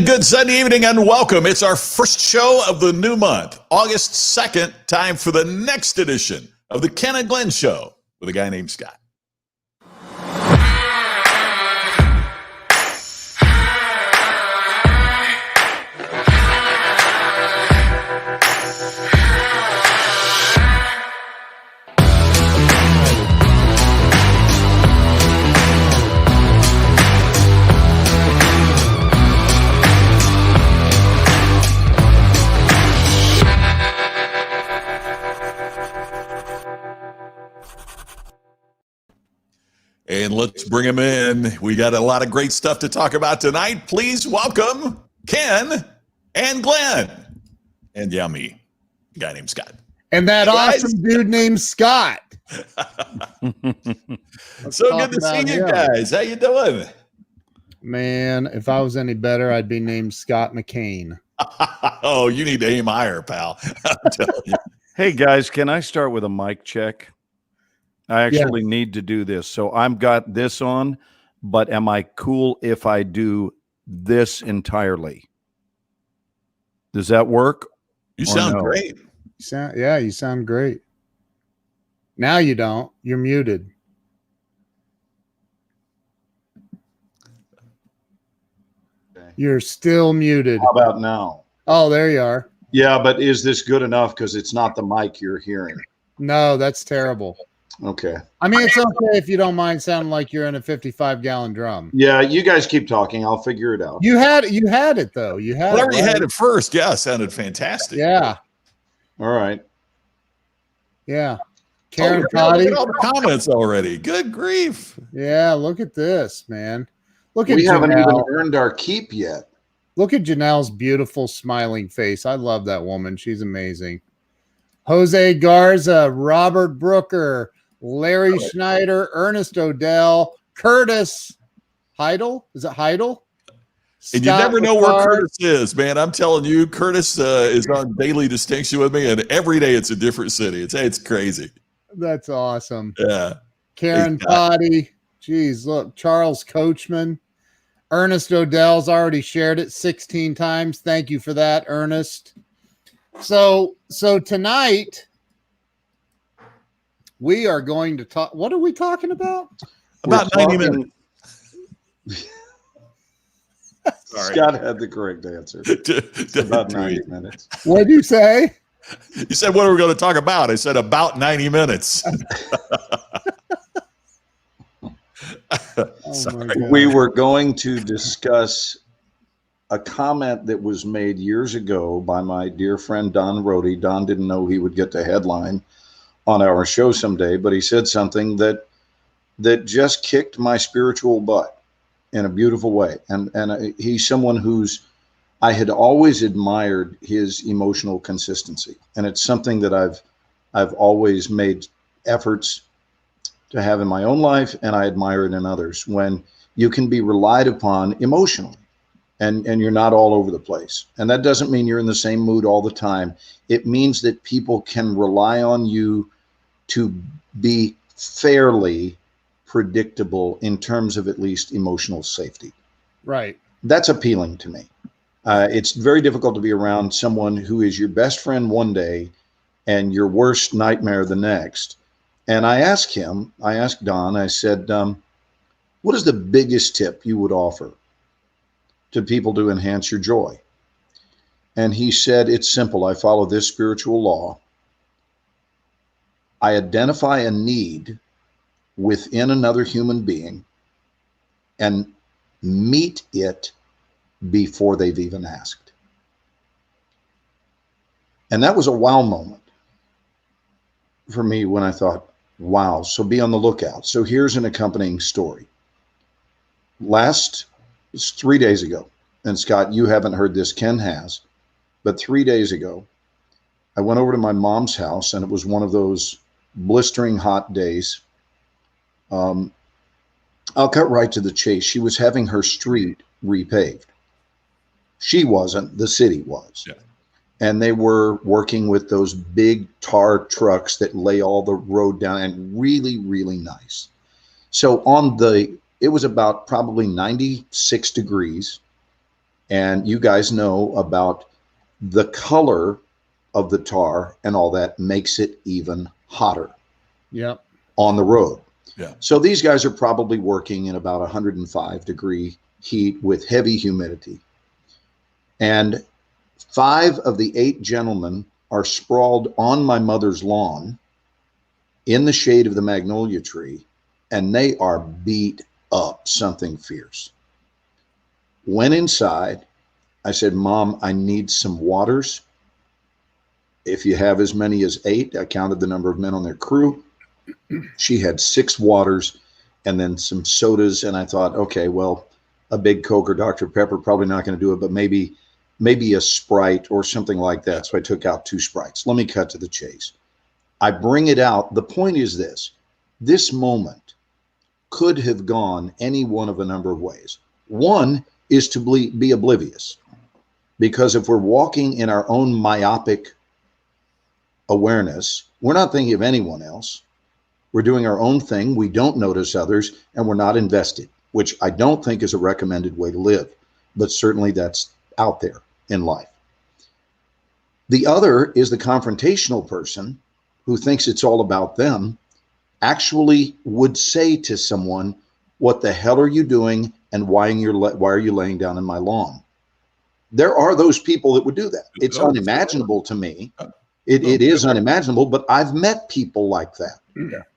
And good Sunday evening and welcome. It's our first show of the new month, August 2nd. Time for the next edition of the Ken and Glenn Show with a guy named Scott. And let's bring him in. We got a lot of great stuff to talk about tonight. Please welcome Ken and Glenn. And yeah, me, a guy named Scott. And that awesome dude named Scott. So good to see you guys. How you doing? Man, if I was any better, I'd be named Scott McCain. Oh, you need to aim higher, pal. I'm telling you. Hey, guys, can I start with a mic check? I actually need to do this. So I've got this on, but am I cool if I do this entirely? Does that work? You sound great. You sound great. Now you don't. You're muted. You're still muted. How about now? Oh, there you are. Yeah, but is this good enough? Because it's not the mic you're hearing. No, that's terrible. Okay. I mean, it's okay if you don't mind sounding like you're in a 55-gallon drum. Yeah, you guys keep talking. I'll figure it out. You had it though. You had whatever it, you right? had at first. Yeah, sounded fantastic. Yeah. All right. Yeah. Karen Look Potty. at all the comments already. Good grief. Yeah, look at this, man. Look at We haven't even Janelle. earned our keep yet. Look at Janelle's beautiful smiling face. I love that woman. She's amazing. Jose Garza, Robert Brooker, Larry Schneider, Ernest Odell, Curtis Heidel. Is it Heidel? And you never know where Curtis is, man. I'm telling you, Curtis is on daily distinction with me, and every day it's a different city. It's crazy. That's awesome. Yeah. Karen Potty. Geez, look, Charles Coachman. Ernest Odell's already shared it 16 times. Thank you for that, Ernest. So tonight we are going to talk. What are we talking about? About 90 minutes. Scott had the correct answer. It's about 90 minutes. What did you say? You said, what are we going to talk about? I said, about 90 minutes. We were going to discuss a comment that was made years ago by my dear friend Don Rohde. Don didn't know he would get the headline on our show someday, but he said something that just kicked my spiritual butt in a beautiful way. And he's someone who's, I had always admired his emotional consistency. And it's something that I've always made efforts to have in my own life, and I admire it in others, when you can be relied upon emotionally and you're not all over the place. And that doesn't mean you're in the same mood all the time. It means that people can rely on you to be fairly predictable in terms of at least emotional safety. Right. That's appealing to me. It's very difficult to be around someone who is your best friend one day and your worst nightmare the next. And I asked Don, I said, what is the biggest tip you would offer to people to enhance your joy? And he said, it's simple. I follow this spiritual law. I identify a need within another human being and meet it before they've even asked. And that was a wow moment for me when I thought, wow, so be on the lookout. So here's an accompanying story. It's 3 days ago, and Scott, you haven't heard this, Ken has, but 3 days ago, I went over to my mom's house, and it was one of those blistering hot days. I'll cut right to the chase. She was having her street repaved. She wasn't, the city was. Yeah. And they were working with those big tar trucks that lay all the road down, and really, really nice. So it was about probably 96 degrees. And you guys know about the color of the tar and all that makes it even hotter Yep. on the road. Yeah. So these guys are probably working in about 105-degree heat with heavy humidity. And 5 of the 8 gentlemen are sprawled on my mother's lawn in the shade of the magnolia tree, and they are beat up, something fierce. Went inside. I said, Mom, I need some waters. If you have as many as 8, I counted the number of men on their crew. She had 6 waters and then some sodas. And I thought, okay, well, a big Coke or Dr. Pepper, probably not going to do it, but maybe a Sprite or something like that. So I took out 2 Sprites. Let me cut to the chase. I bring it out. The point is this moment could have gone any one of a number of ways. One is to be oblivious, because if we're walking in our own myopic awareness, we're not thinking of anyone else. We're doing our own thing. We don't notice others, and we're not invested, which I don't think is a recommended way to live, but certainly that's out there in life. The other is the confrontational person who thinks it's all about them, actually would say to someone, what the hell are you doing, and why are you laying down in my lawn? There are those people that would do that. It's unimaginable to me. It is unimaginable, but I've met people like that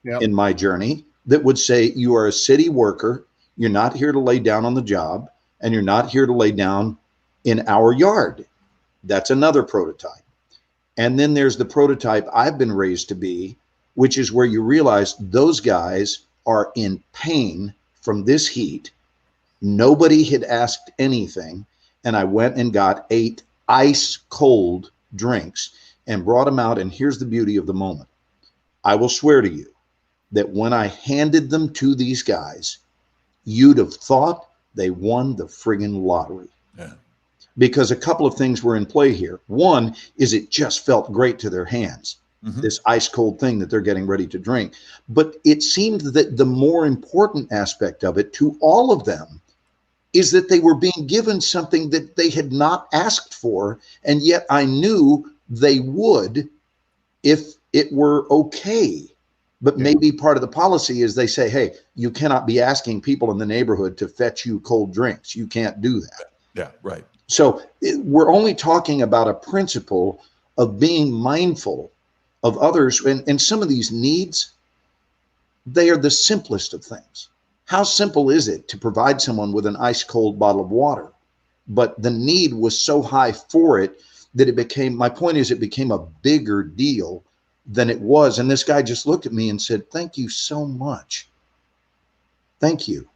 in my journey that would say, you are a city worker, you're not here to lay down on the job, and you're not here to lay down in our yard. That's another prototype. And then there's the prototype I've been raised to be, which is where you realize those guys are in pain from this heat. Nobody had asked anything. And I went and got 8 ice cold drinks and brought them out. And here's the beauty of the moment. I will swear to you that when I handed them to these guys, you'd have thought they won the friggin' lottery. Yeah. Because a couple of things were in play here. One is it just felt great to their hands, this ice cold thing that they're getting ready to drink. But it seemed that the more important aspect of it to all of them is that they were being given something that they had not asked for. And yet I knew they would if it were okay. But maybe part of the policy is they say, hey, you cannot be asking people in the neighborhood to fetch you cold drinks. You can't do that. Yeah, right. So we're only talking about a principle of being mindful of others. And some of these needs, they are the simplest of things. How simple is it to provide someone with an ice cold bottle of water? But the need was so high for it that it became, my point is, it became a bigger deal than it was. And this guy just looked at me and said, thank you so much. Thank you.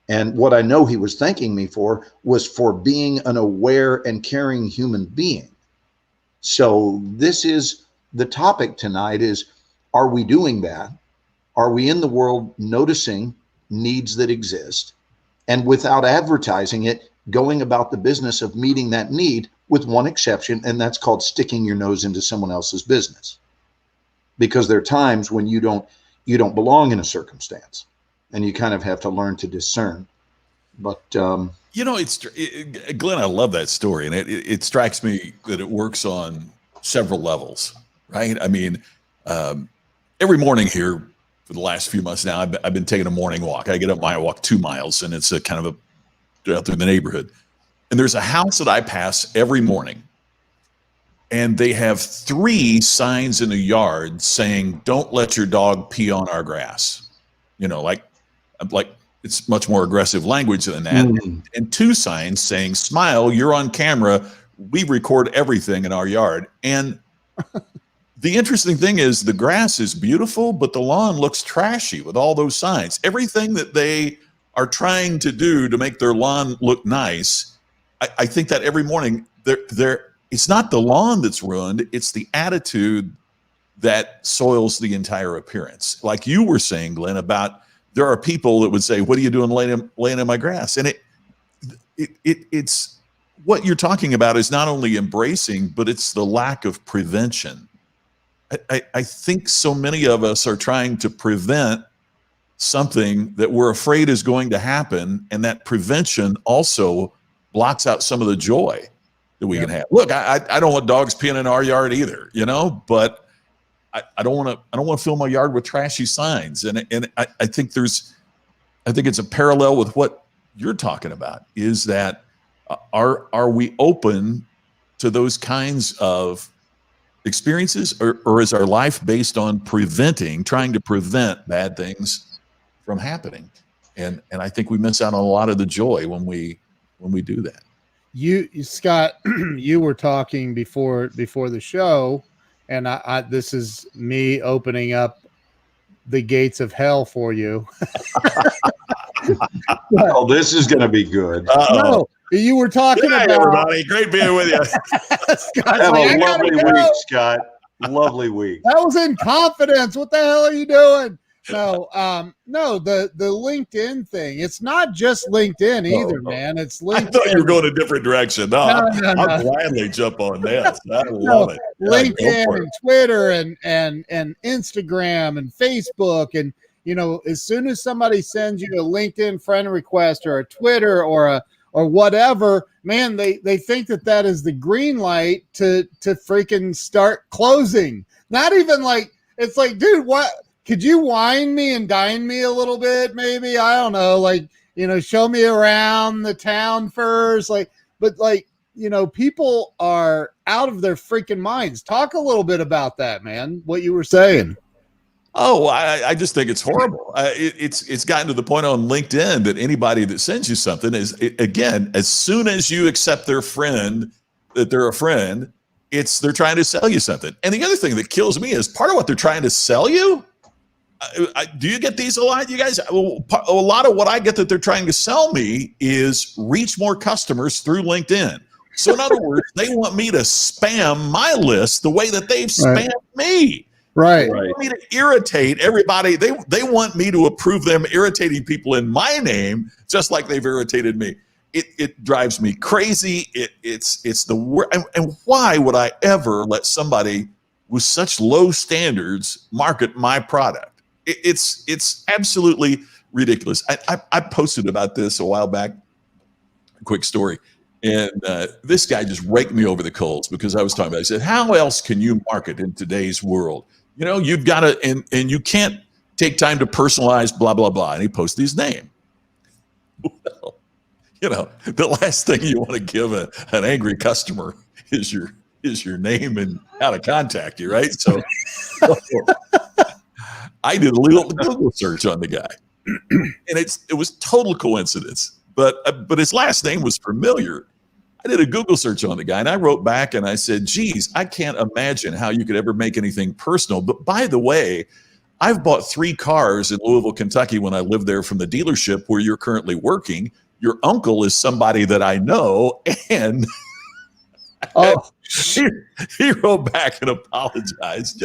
And what I know he was thanking me for was for being an aware and caring human being. So this is the topic tonight is, are we doing that? Are we in the world noticing needs that exist, and without advertising it, going about the business of meeting that need, with one exception, and that's called sticking your nose into someone else's business? Because there are times when you don't belong in a circumstance, and you kind of have to learn to discern. But you know, Glenn, I love that story, and it strikes me that it works on several levels, right? I mean, every morning here for the last few months now, I've been taking a morning walk. I get up, I walk 2 miles, and it's a kind of out through the neighborhood. And there's a house that I pass every morning, and they have 3 signs in the yard saying, "Don't let your dog pee on our grass." You know, like it's much more aggressive language than that. And 2 signs saying, "Smile, you're on camera. We record everything in our yard." And the interesting thing is the grass is beautiful, but the lawn looks trashy with all those signs. Everything that they are trying to do to make their lawn look nice, I think that every morning it's not the lawn that's ruined, it's the attitude that soils the entire appearance. Like you were saying, Glenn, about there are people that would say, "What are you doing laying in my grass?" And it's what you're talking about is not only embracing, but it's the lack of prevention. I think so many of us are trying to prevent something that we're afraid is going to happen, and that prevention also blocks out some of the joy that we can have. Look, I don't want dogs peeing in our yard either, but I don't want to fill my yard with trashy signs. And I think it's a parallel with what you're talking about, is that are we open to those kinds of experiences, or is our life based on trying to prevent bad things from happening? And I think we miss out on a lot of the joy when we do that. You Scott, you were talking before the show, and this is me opening up the gates of hell for you. Oh, this is going to be good. No, you were talking about everybody. Great being with you. Have a lovely week, Scott. Lovely week. That was in confidence. What the hell are you doing? No, the LinkedIn thing. It's not just LinkedIn either, man. It's LinkedIn. I thought you were going a different direction. No. I'll gladly jump on this. I love it. LinkedIn and Twitter and Instagram and Facebook, and as soon as somebody sends you a LinkedIn friend request or a Twitter or whatever, man, they think that is the green light to freaking start closing. Not even like, it's like, dude, what? Could you wine me and dine me a little bit? Maybe, I don't know, show me around the town first. People are out of their freaking minds. Talk a little bit about that, man. What you were saying. Oh, I just think it's horrible. It's gotten to the point on LinkedIn that anybody that sends you something again, as soon as you accept their friend, that they're a friend, they're trying to sell you something. And the other thing that kills me is part of what they're trying to sell you. Do you get these a lot, you guys? A lot of what I get that they're trying to sell me is reach more customers through LinkedIn. So in other words, they want me to spam my list the way that they've spammed me. Right. They want me to irritate everybody. They want me to approve them irritating people in my name, just like they've irritated me. It drives me crazy. It's the worst. And why would I ever let somebody with such low standards market my product? It's absolutely ridiculous. I posted about this a while back. A quick story. And this guy just raked me over the coals because I was talking about it. I said, how else can you market in today's world? You've got to, and you can't take time to personalize, blah, blah, blah. And he posted his name. Well, the last thing you want to give an angry customer is your name and how to contact you, right? So I did a little Google search on the guy, and it was total coincidence. But his last name was familiar. I did a Google search on the guy, and I wrote back and I said, geez, I can't imagine how you could ever make anything personal. But by the way, I've bought 3 cars in Louisville, Kentucky when I lived there from the dealership where you're currently working. Your uncle is somebody that I know. And he wrote back and apologized.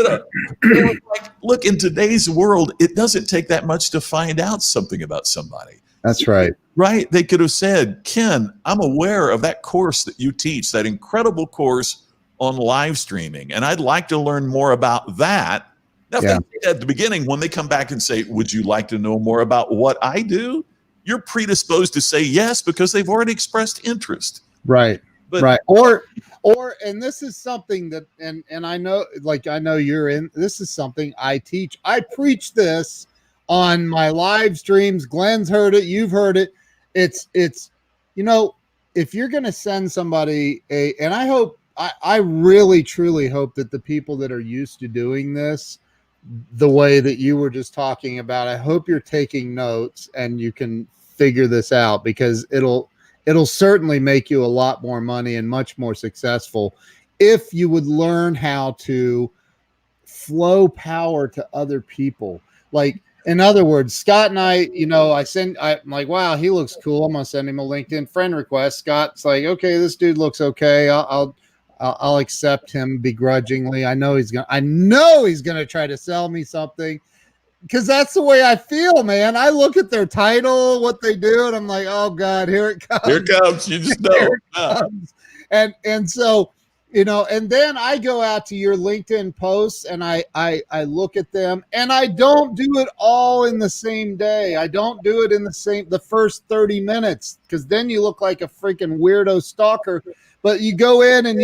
Look, in today's world, it doesn't take that much to find out something about somebody. That's right. Right. They could have said, Ken, I'm aware of that course that you teach, that incredible course on live streaming, and I'd like to learn more about that. Now, if they say at the beginning, when they come back and say, would you like to know more about what I do? You're predisposed to say yes because they've already expressed interest. Right. Right. Or, and this is something that, and I know you're in, this is something I teach. I preach this on my live streams. Glenn's heard it. You've heard it. It's, if you're going to send somebody and I really, truly hope that the people that are used to doing this the way that you were just talking about, I hope you're taking notes and you can figure this out, because it'll certainly make you a lot more money and much more successful if you would learn how to flow power to other people. Like, in other words, Scott and I'm like, wow, he looks cool. I'm going to send him a LinkedIn friend request. Scott's like, okay, this dude looks okay. I'll accept him begrudgingly. I know he's going to try to sell me something, because that's the way I feel, man. I look at their title, what they do, and I'm like, oh God, here it comes. Here it comes. You just know. And so, You know, and then I go out to your LinkedIn posts and I look at them, and I don't do it all in the same day. I don't do it in the first 30 minutes, because then you look like a freaking weirdo stalker. But you go in and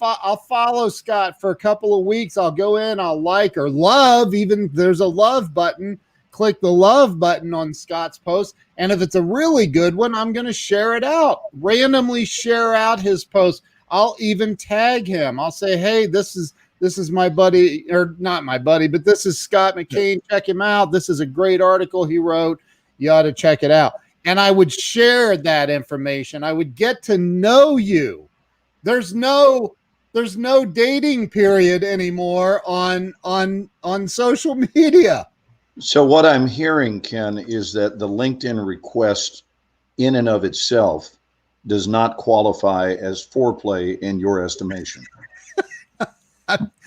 I'll follow Scott for a couple of weeks. I'll go in, I'll like or love, even there's a love button. Click the love button on Scott's post. And if it's a really good one, I'm going to share it out, randomly share out his post. I'll even tag him. I'll say, hey, this is my buddy, or not my buddy, but this is Scott McCain. Check him out. This is a great article he wrote. You ought to check it out. And I would share that information. I would get to know you. There's no dating period anymore on social media. So what I'm hearing, Ken, is that the LinkedIn request in and of itself does not qualify as foreplay in your estimation.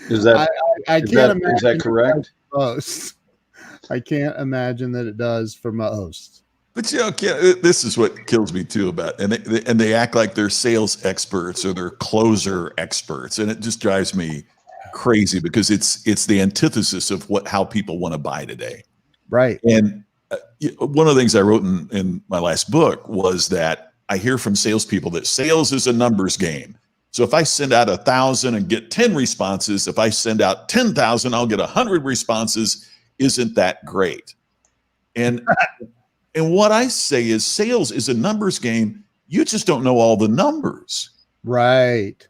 Is that is that correct? Most. I can't imagine that it does for most. But this is what kills me too about, and they act like they're sales experts or they're closer experts, and it just drives me crazy, because it's the antithesis of how people want to buy today. Right. And one of the things I wrote in my last book was that I hear from salespeople that sales is a numbers game. So if I send out 1,000 and get 10 responses, if I send out 10,000, I'll get 100 responses. Isn't that great? And what I say is sales is a numbers game. You just don't know all the numbers. Right.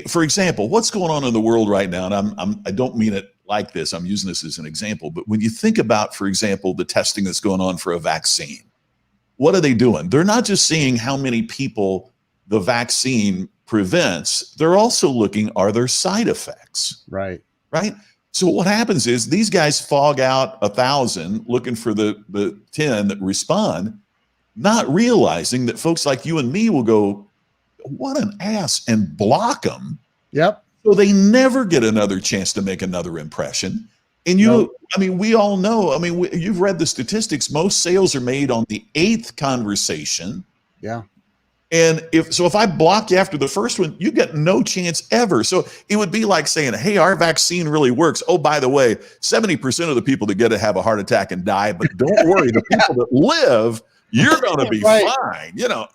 For example, what's going on in the world right now, and I don't mean it like this, I'm using this as an example, but when you think about, for example, the testing that's going on for a vaccine, what are they doing? They're not just seeing how many people the vaccine prevents. They're also looking, are there side effects? Right. Right. So what happens is these guys fog out 1,000 looking for the 10 that respond, not realizing that folks like you and me will go, what an ass, and block them. Yep. So they never get another chance to make another impression. And I mean, we all know, I mean, you've read the statistics. Most sales are made on the 8th conversation. Yeah. And if I block you after the first one, you get no chance ever. So it would be like saying, hey, our vaccine really works. Oh, by the way, 70% of the people that get it have a heart attack and die, but don't worry, the people that live, you're going to be fine, you know,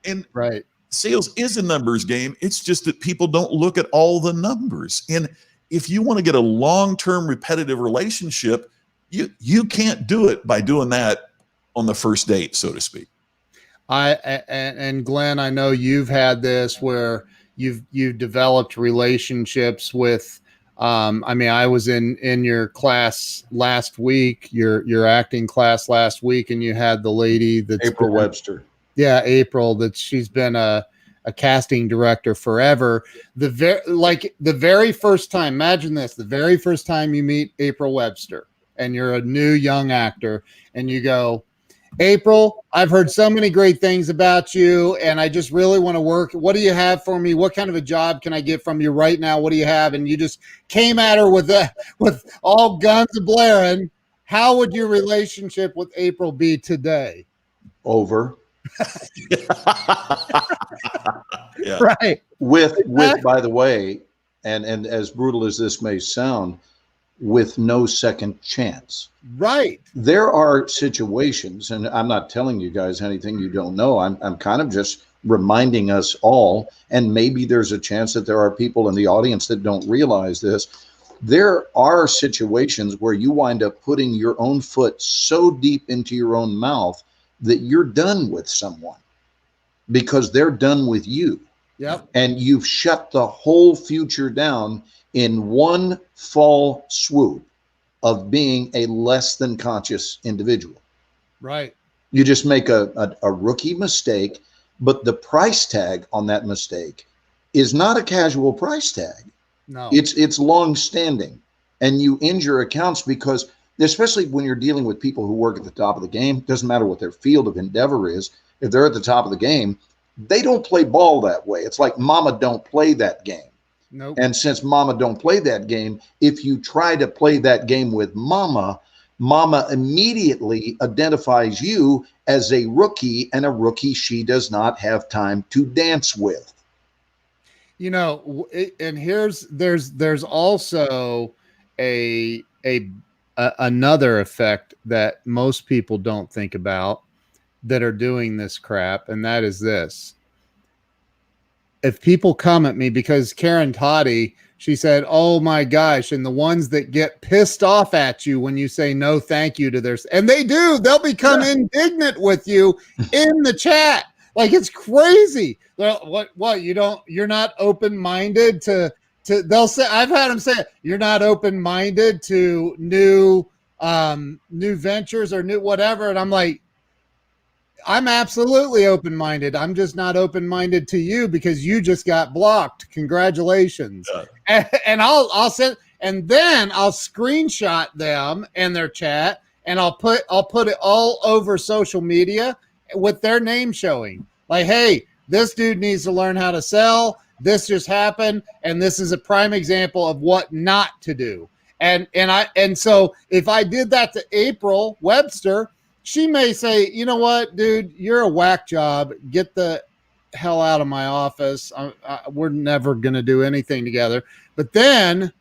and right. Sales is a numbers game. It's just that people don't look at all the numbers. And if you want to get a long-term repetitive relationship, you can't do it by doing that on the first date, so to speak. And Glenn, I know you've had this where you've developed relationships with, I mean, I was in your class last week, your acting class last week, and you had the lady that's April Webster. Yeah, April, that she's been a casting director forever. The very first time, imagine this, the very first time you meet April Webster and you're a new young actor and you go, April, I've heard so many great things about you and I just really want to work. What do you have for me? What kind of a job can I get from you right now? What do you have? And you just came at her with all guns blaring. How would your relationship with April be today? Over. Yeah. Right. With by the way, and as brutal as this may sound, with no second chance. Right. There are situations, and I'm not telling you guys anything you don't know. I'm kind of just reminding us all, and maybe there's a chance that there are people in the audience that don't realize this. There are situations where you wind up putting your own foot so deep into your own mouth that you're done with someone because they're done with you. Yep. And you've shut the whole future down in one fall swoop of being a less than conscious individual. Right. You just make a rookie mistake, but the price tag on that mistake is not a casual price tag. No. It's long standing, and you injure accounts because, especially when you're dealing with people who work at the top of the game, doesn't matter what their field of endeavor is. If they're at the top of the game, they don't play ball that way. It's like mama don't play that game. Nope. And since mama don't play that game, if you try to play that game with mama, mama immediately identifies you as a rookie, and a rookie she does not have time to dance with. You know, and there's also a another effect that most people don't think about that are doing this crap, and that is this. If people come at me, because Karen Toddy, she said, "Oh my gosh," and the ones that get pissed off at you when you say no thank you to their, and they do, they'll become indignant with you in the chat. Like, it's crazy. What you're not open-minded to they'll say, I've had them say, you're not open-minded to new ventures or new whatever. And I'm like, I'm absolutely open-minded. I'm just not open-minded to you because you just got blocked. Congratulations. And I'll send, and then I'll screenshot them and their chat, and I'll put it all over social media with their name showing. Like, hey, this dude needs to learn how to sell. This just happened, and this is a prime example of what not to do. And so if I did that to April Webster, she may say, you know what, dude, you're a whack job. Get the hell out of my office. We're never going to do anything together. But then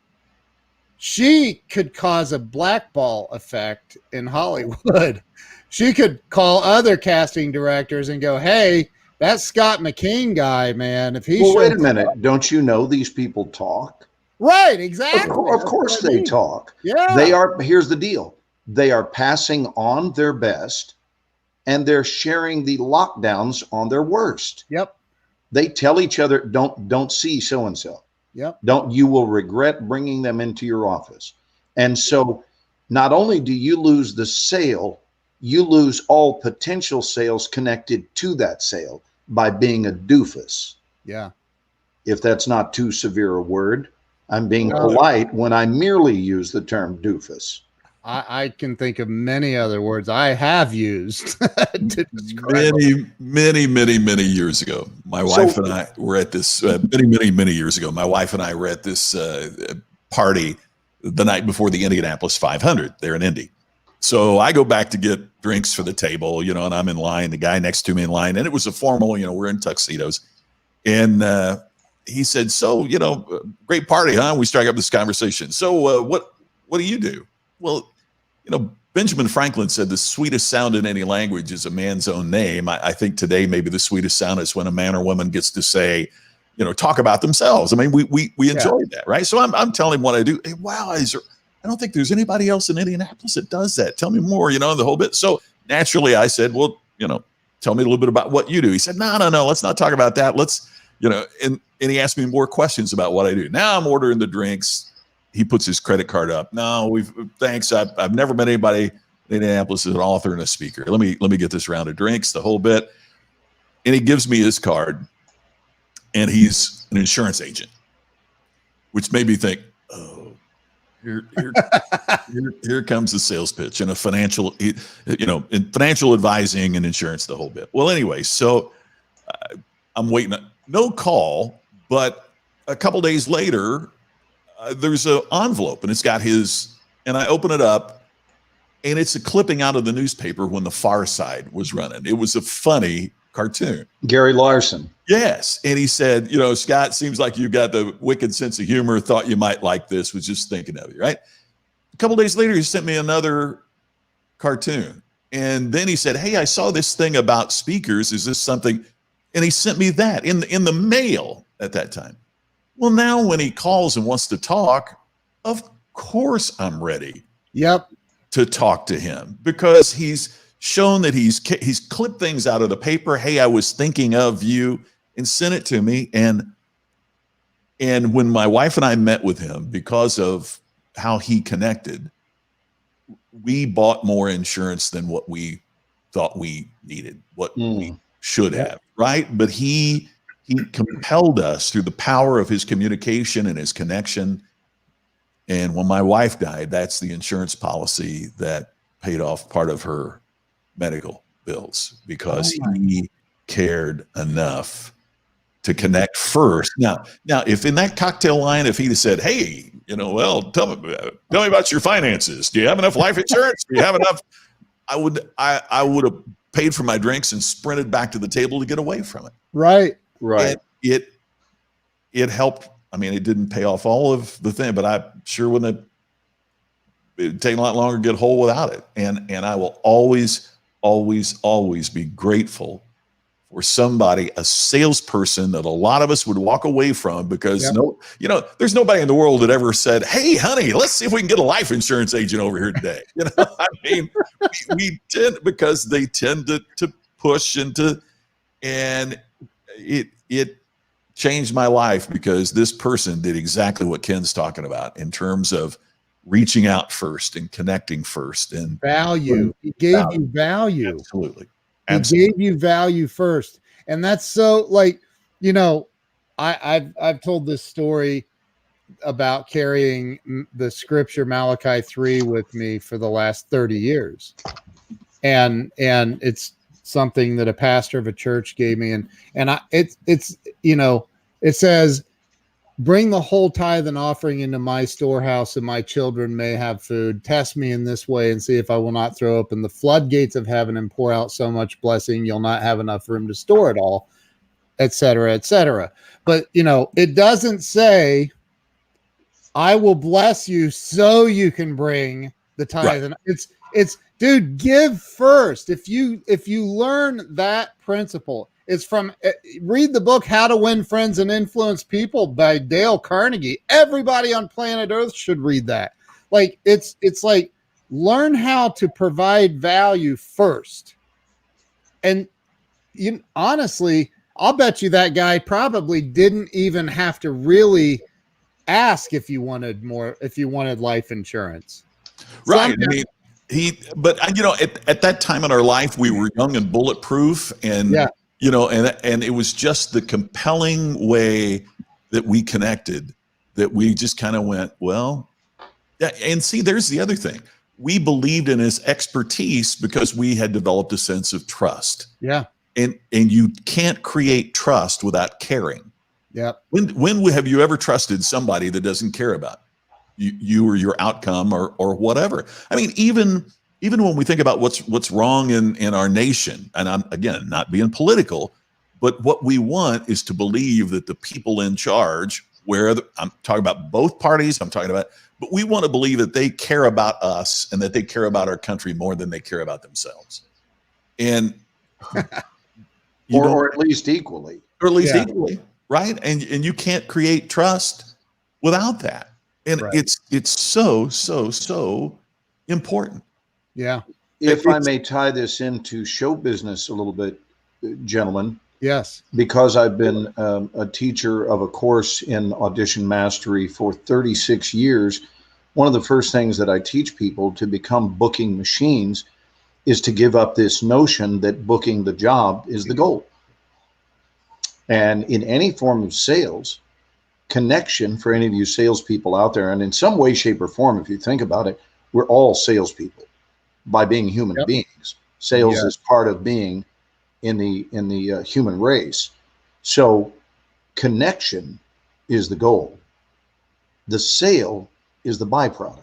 she could cause a blackball effect in Hollywood. She could call other casting directors and go, hey, that Scott McKean guy, man, if he wait a minute. Don't you know these people talk? Right, exactly. Of course they talk. Yeah. Here's the deal. They are passing on their best, and they're sharing the lockdowns on their worst. Yep. They tell each other, don't see so-and-so. Yep. You will regret bringing them into your office. And so not only do you lose the sale, you lose all potential sales connected to that sale by being a doofus. Yeah. If that's not too severe a word, I'm being polite when I merely use the term doofus. I can think of many other words I have used to describe many years ago. My wife and I were at this many years ago. My wife and I were at this party the night before the Indianapolis 500 there in Indy. So I go back to get drinks for the table, and I'm in line. The guy next to me in line, and it was a formal, we're in tuxedos, and he said, "So, great party, huh?" We strike up this conversation. So, what do you do? Well, Benjamin Franklin said the sweetest sound in any language is a man's own name. I think today maybe the sweetest sound is when a man or woman gets to say, talk about themselves. I mean, we enjoyed that, right? So I'm telling him what I do. Hey, wow, I don't think there's anybody else in Indianapolis that does that. Tell me more, the whole bit. So naturally I said, well, tell me a little bit about what you do. He said, no, let's not talk about that. Let's, and he asked me more questions about what I do. Now I'm ordering the drinks. He puts his credit card up. No, thanks. I've never met anybody in Indianapolis as an author and a speaker. Let me get this round of drinks, the whole bit. And he gives me his card, and he's an insurance agent, which made me think, oh, here comes the sales pitch and a financial, in financial advising and insurance, the whole bit. Well, anyway, so I'm waiting, no call, but a couple days later, there's an envelope and it's got and I open it up and it's a clipping out of the newspaper when The Far Side was running. It was a funny cartoon. Gary Larson. Yes. And he said, Scott, seems like you've got the wicked sense of humor. Thought you might like this. Was just thinking of you, right? A couple days later, he sent me another cartoon. And then he said, hey, I saw this thing about speakers. Is this something? And he sent me that in the mail at that time. Well, now when he calls and wants to talk, of course I'm ready. Yep. To talk to him because he's shown that he's clipped things out of the paper. Hey, I was thinking of you, and sent it to me. And when my wife and I met with him, because of how he connected, we bought more insurance than what we thought we needed, what we should have, right? But he compelled us through the power of his communication and his connection. And when my wife died, that's the insurance policy that paid off part of her medical bills because he cared enough to connect first. Now, if in that cocktail line, if he'd have said, hey, well, tell me about your finances. Do you have enough life insurance? Do you have enough? I would have paid for my drinks and sprinted back to the table to get away from it. Right. And it helped. I mean, it didn't pay off all of the thing, but I sure wouldn't have, it'd take a lot longer to get whole without it. And I will always, always, always be grateful for somebody, a salesperson that a lot of us would walk away from because there's nobody in the world that ever said, "Hey, honey, let's see if we can get a life insurance agent over here today." I mean, we tend, because they tend to push and it changed my life because this person did exactly what Ken's talking about in terms of reaching out first and connecting first and value. He gave you value. Absolutely. He gave you value first. And that's so, like, I've told this story about carrying the scripture Malachi 3 with me for the last 30 years. And it's something that a pastor of a church gave me. And it says, "Bring the whole tithe and offering into my storehouse, and my children may have food. Test me in this way and see if I will not throw open the floodgates of heaven and pour out so much blessing you'll not have enough room to store it all," et cetera, et cetera. But, it doesn't say, "I will bless you so you can bring the tithe." Right. And it's dude, give first. If you learn that principle, it's from, read the book How to Win Friends and Influence People by Dale Carnegie. Everybody on planet Earth should read that. Like, it's like, learn how to provide value first. And honestly, I'll bet you that guy probably didn't even have to really ask if you wanted life insurance. Right. I mean, at that time in our life, we were young and bulletproof, and and it was just the compelling way that we connected that we just kind of went, well, yeah. And see, there's the other thing. We believed in his expertise because we had developed a sense of trust. Yeah. And you can't create trust without caring. Yeah. When have you ever trusted somebody that doesn't care about you or your outcome or whatever? I mean, even when we think about what's wrong in our nation, and I'm, again, not being political, but what we want is to believe that the people in charge, I'm talking about both parties, but we want to believe that they care about us and that they care about our country more than they care about themselves. And or at least equally. Or at least equally, right? And you can't create trust without that. And it's so important. Yeah. If I may tie this into show business a little bit, gentlemen. Yes. Because I've been a teacher of a course in audition mastery for 36 years, one of the first things that I teach people to become booking machines is to give up this notion that booking the job is the goal. And in any form of sales, connection, for any of you salespeople out there, and in some way, shape, or form, if you think about it, we're all salespeople by being human beings. Sales is part of being in the human race. So connection is the goal. The sale is the byproduct.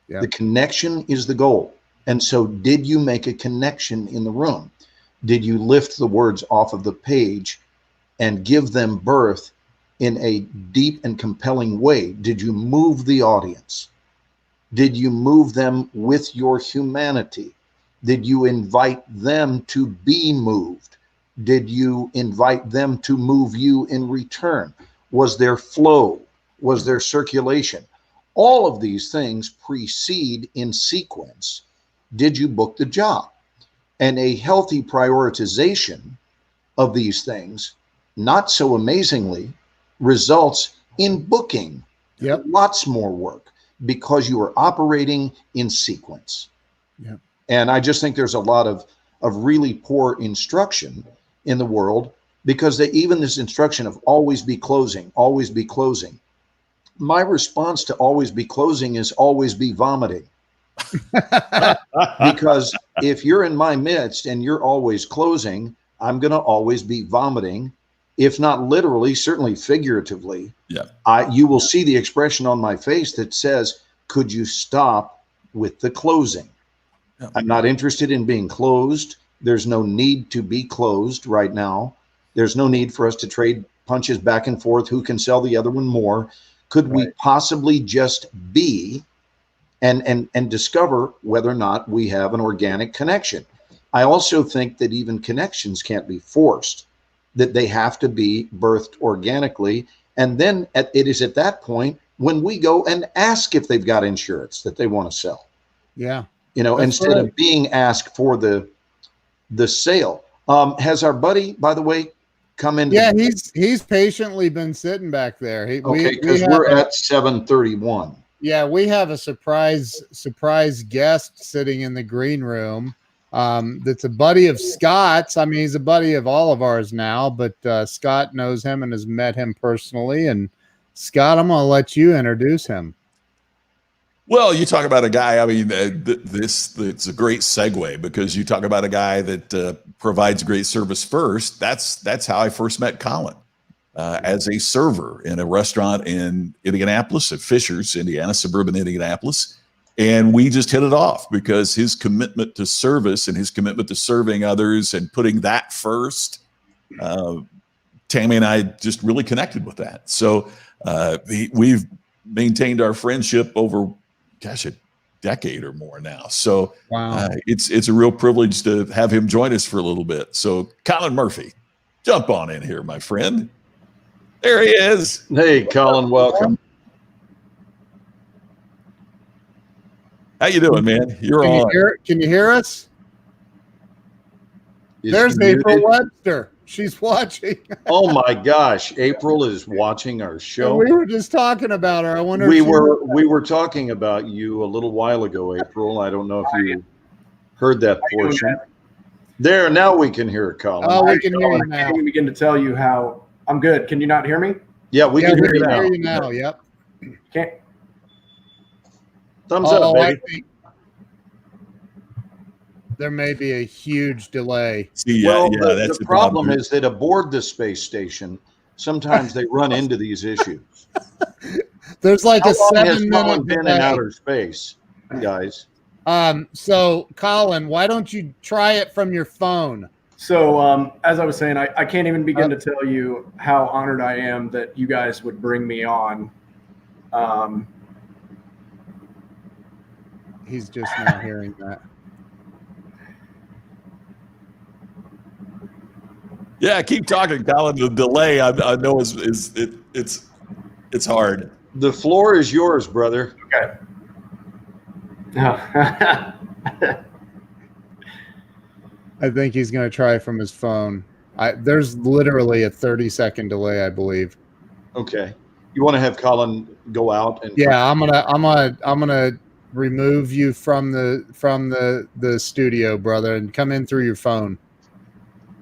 The connection is the goal. And so, did you make a connection in the room? Did you lift the words off of the page and give them birth in a deep and compelling way? Did you move the audience? Did you move them with your humanity? Did you invite them to be moved? Did you invite them to move you in return? Was there flow? Was there circulation? All of these things precede in sequence. Did you book the job? And a healthy prioritization of these things, not so amazingly, results in booking lots more work because you are operating in sequence. And I just think there's a lot of really poor instruction in the world because even this instruction of always be closing, always be closing. My response to always be closing is always be vomiting. Because if you're in my midst and you're always closing, I'm going to always be vomiting, if not literally, certainly figuratively. You will see the expression on my face that says, could you stop with the closing? I'm not interested in being closed. There's no need to be closed right now. There's no need for us to trade punches back and forth, who can sell the other one more. Could we possibly just be and discover whether or not we have an organic connection? I also think that even connections can't be forced, that they have to be birthed organically. And then it is at that point when we go and ask if they've got insurance that they want to sell. Yeah. You know, That's instead right. of being asked for the sale. Has our buddy, by the way, come in? Yeah, he's patiently been sitting back there. Okay, because we're at 7:31. Yeah, we have a surprise guest sitting in the green room. That's a buddy of Scott's. I mean, he's a buddy of all of ours now, but Scott knows him and has met him personally. And Scott, I'm going to let you introduce him. Well, you talk about a guy. I mean, it's a great segue because you talk about a guy that provides great service first. That's how I first met Colin as a server in a restaurant in Indianapolis at Fisher's, Indiana, suburban Indianapolis, and we just hit it off because his commitment to service and his commitment to serving others and putting that first. Tammy and I just really connected with that. So we've maintained our friendship over, gosh, a decade or more now. So Wow. It's a real privilege to have him join us for a little bit. So Colin Murphy, jump on in here, my friend. There he is. Hey, Colin, welcome. How you doing, man? You're Can on. you hear us? Is There's he April muted? Webster. She's watching. Oh my gosh, April is watching our show. We were just talking about her. I wonder if We she were talking about you a little while ago, April. I don't know if you heard that portion. There, now we can hear it, Colin. Oh, we can hear you I now. can't even begin to tell you how I'm good. Can you not hear me? Yeah, we Yeah, can we hear you can now. hear you now. Yep. Can't. Thumbs up, I baby. think there may be a huge delay. See, Well, yeah, that's the problem is that aboard the space station, sometimes they run into these issues. There's like How a long has 7 Colin minute been in delay. outer space, guys? So Colin, why don't you try it from your phone? So, as I was saying, I can't even begin to tell you how honored I am that you guys would bring me on. He's just now hearing that. Yeah, keep talking, Colin. The delay, I know it's hard. The floor is yours, brother. Okay. I think he's going to try from his phone. There's literally a 30-second delay, I believe. Okay. You want to have Colin go out and Yeah, I'm gonna remove you from the studio, brother, and come in through your phone.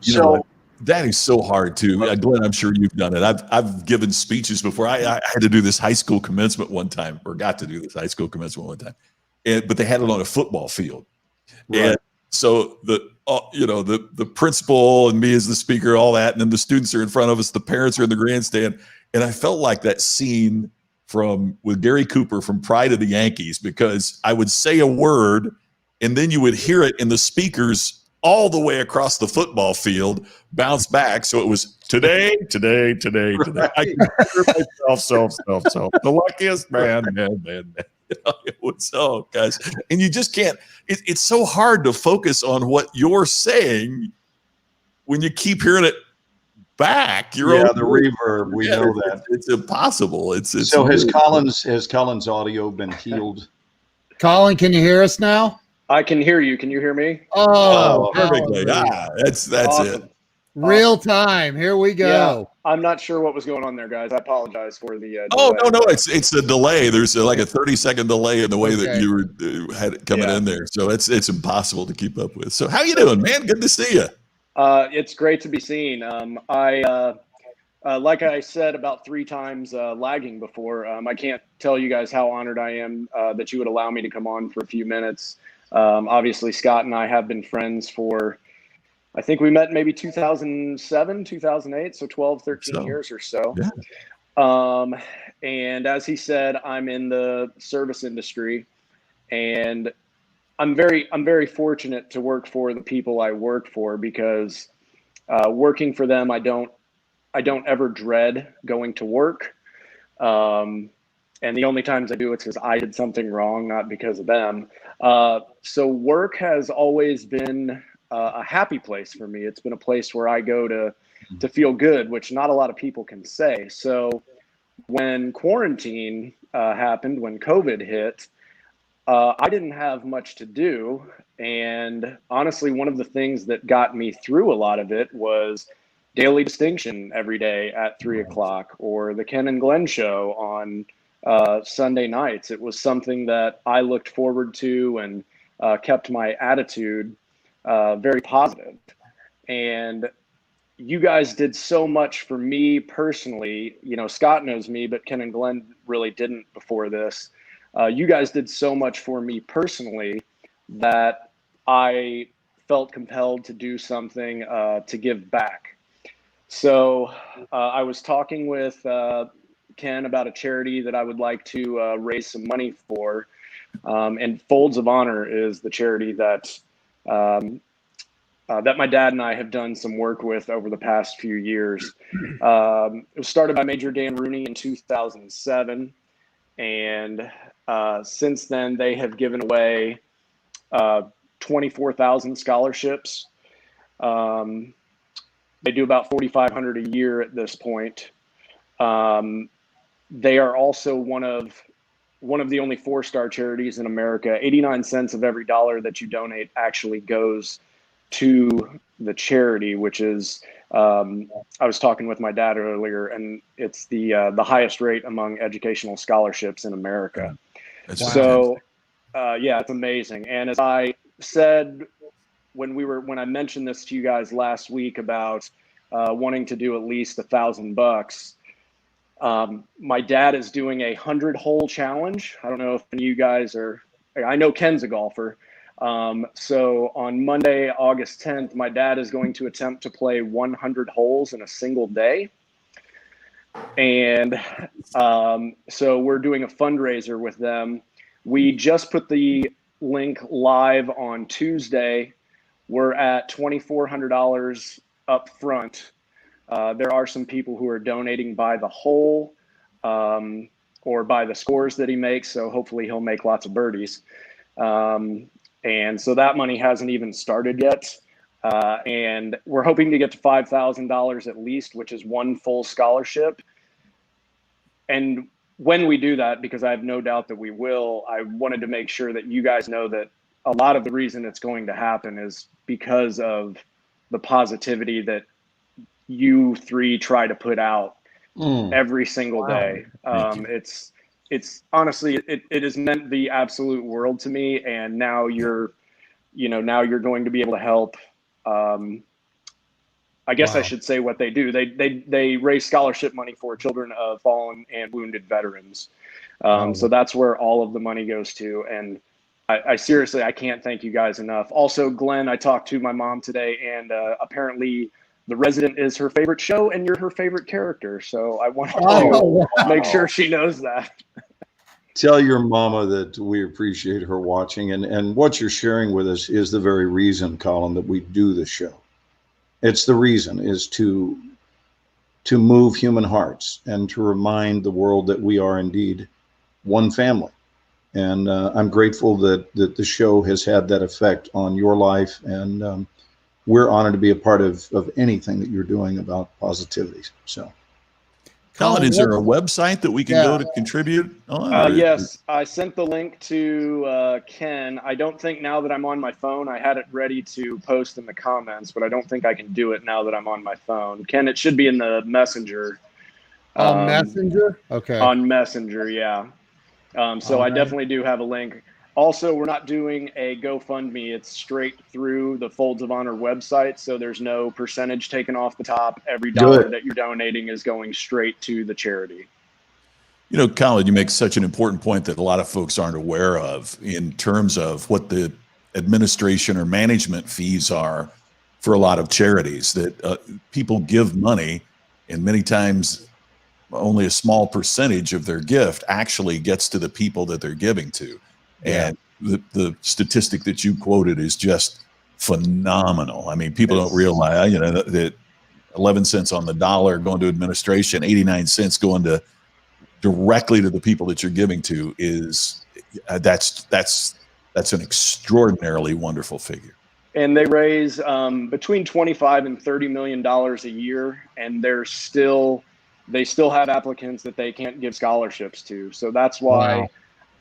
You know what? That is so hard too. Glenn, I'm sure you've done it. I've given speeches before. I had to do this high school commencement one time, or got to do this high school commencement one time, but they had it on a football field, and so the principal and me as the speaker, all that, and then the students are in front of us, the parents are in the grandstand, and I felt like that scene with Gary Cooper from Pride of the Yankees, because I would say a word, and then you would hear it in the speakers all the way across the football field, bounce back. So it was today. Right. I consider myself, the luckiest man. It was so, guys. And you just can't, it's so hard to focus on what you're saying when you keep hearing it back. the reverb. We know that. It's impossible. It's So has really- Colin's audio been healed? Colin, can you hear us now? I can hear you. Can you hear me? Oh, perfectly. That's Awesome. it. real time. Here we go. I'm not sure what was going on there, guys. I apologize for the. Oh delay. no, it's a delay. There's like a 30-second delay in the way that Okay. you were had it coming Yeah. in there, so it's impossible to keep up with. So how you doing, man? Good to see you. It's great to be seen. Like I said about 3 times lagging before, I can't tell you guys how honored I am that you would allow me to come on for a few minutes. Obviously, Scott and I have been friends for, I think we met maybe 2007, 2008, so 12, 13 years or so. Yeah. And as he said, I'm in the service industry, and I'm very fortunate to work for the people I work for, because working for them, I don't I don't ever dread going to work. And the only times I do it's because I did something wrong, not because of them. So work has always been a happy place for me. It's been a place where I go to feel good, which not a lot of people can say. So when quarantine happened, when COVID hit, I didn't have much to do. And honestly, one of the things that got me through a lot of it was Daily Distinction every day at 3 o'clock, or the Ken and Glenn show on Sunday nights. It was something that I looked forward to and kept my attitude very positive. And you guys did so much for me personally. You know, Scott knows me, but Ken and Glenn really didn't before this. You guys did so much for me personally that I felt compelled to do something to give back. So I was talking with Ken about a charity that I would like to raise some money for. And Folds of Honor is the charity that that my dad and I have done some work with over the past few years. It was started by Major Dan Rooney in 2007. And since then, they have given away 24,000 scholarships. They do about 4,500 a year at this point. They are also one of the only 4-star charities in America. 89 cents of every dollar that you donate actually goes to the charity, which is, I was talking with my dad earlier, and it's the highest rate among educational scholarships in America. That's So, yeah, it's amazing. And as I said, when I mentioned this to you guys last week about wanting to do at least $1,000, my dad is doing a 100-hole challenge. I don't know if any of you guys are. I know Ken's a golfer. So on Monday, August 10th, my dad is going to attempt to play 100 holes in a single day. And so we're doing a fundraiser with them. We just put the link live on Tuesday. We're at $2,400 up front. There are some people who are donating by the hole or by the scores that he makes. So hopefully he'll make lots of birdies. And so that money hasn't even started yet. And we're hoping to get to $5,000 at least, which is one full scholarship. And when we do that, because I have no doubt that we will, I wanted to make sure that you guys know that a lot of the reason it's going to happen is because of the positivity that you three try to put out every single day. It's honestly, it has meant the absolute world to me. And now you're going to be able to help. I guess I should say what they do. They raise scholarship money for children of fallen and wounded veterans. So that's where all of the money goes to. And I seriously, I can't thank you guys enough. Also, Glenn, I talked to my mom today, and apparently The Resident is her favorite show, and you're her favorite character. So I want to make sure she knows that. Tell your mama that we appreciate her watching, and what you're sharing with us is the very reason, Colin, that we do the show. It's the reason is to move human hearts and to remind the world that we are indeed one family. And I'm grateful that the show has had that effect on your life, and we're honored to be a part of anything that you're doing about positivity. So, Colin, is there a website that we can go to contribute on? Yes, I sent the link to Ken. I don't think now that I'm on my phone, I had it ready to post in the comments, but I don't think I can do it now that I'm on my phone. Ken, it should be in the Messenger. Messenger? Okay. On Messenger, yeah. So I definitely do have a link. Also, we're not doing a GoFundMe. It's straight through the Folds of Honor website, so there's no percentage taken off the top. Every dollar that you're donating is going straight to the charity. You know, Colin, you make such an important point that a lot of folks aren't aware of in terms of what the administration or management fees are for a lot of charities, that people give money, and many times only a small percentage of their gift actually gets to the people that they're giving to. And the statistic that you quoted is just phenomenal. I mean, people don't realize, that 11 cents on the dollar going to administration, 89 cents going to directly to the people that you're giving to is that's an extraordinarily wonderful figure. And they raise between 25 and 30 million dollars a year, and they still have applicants that they can't give scholarships to. So that's why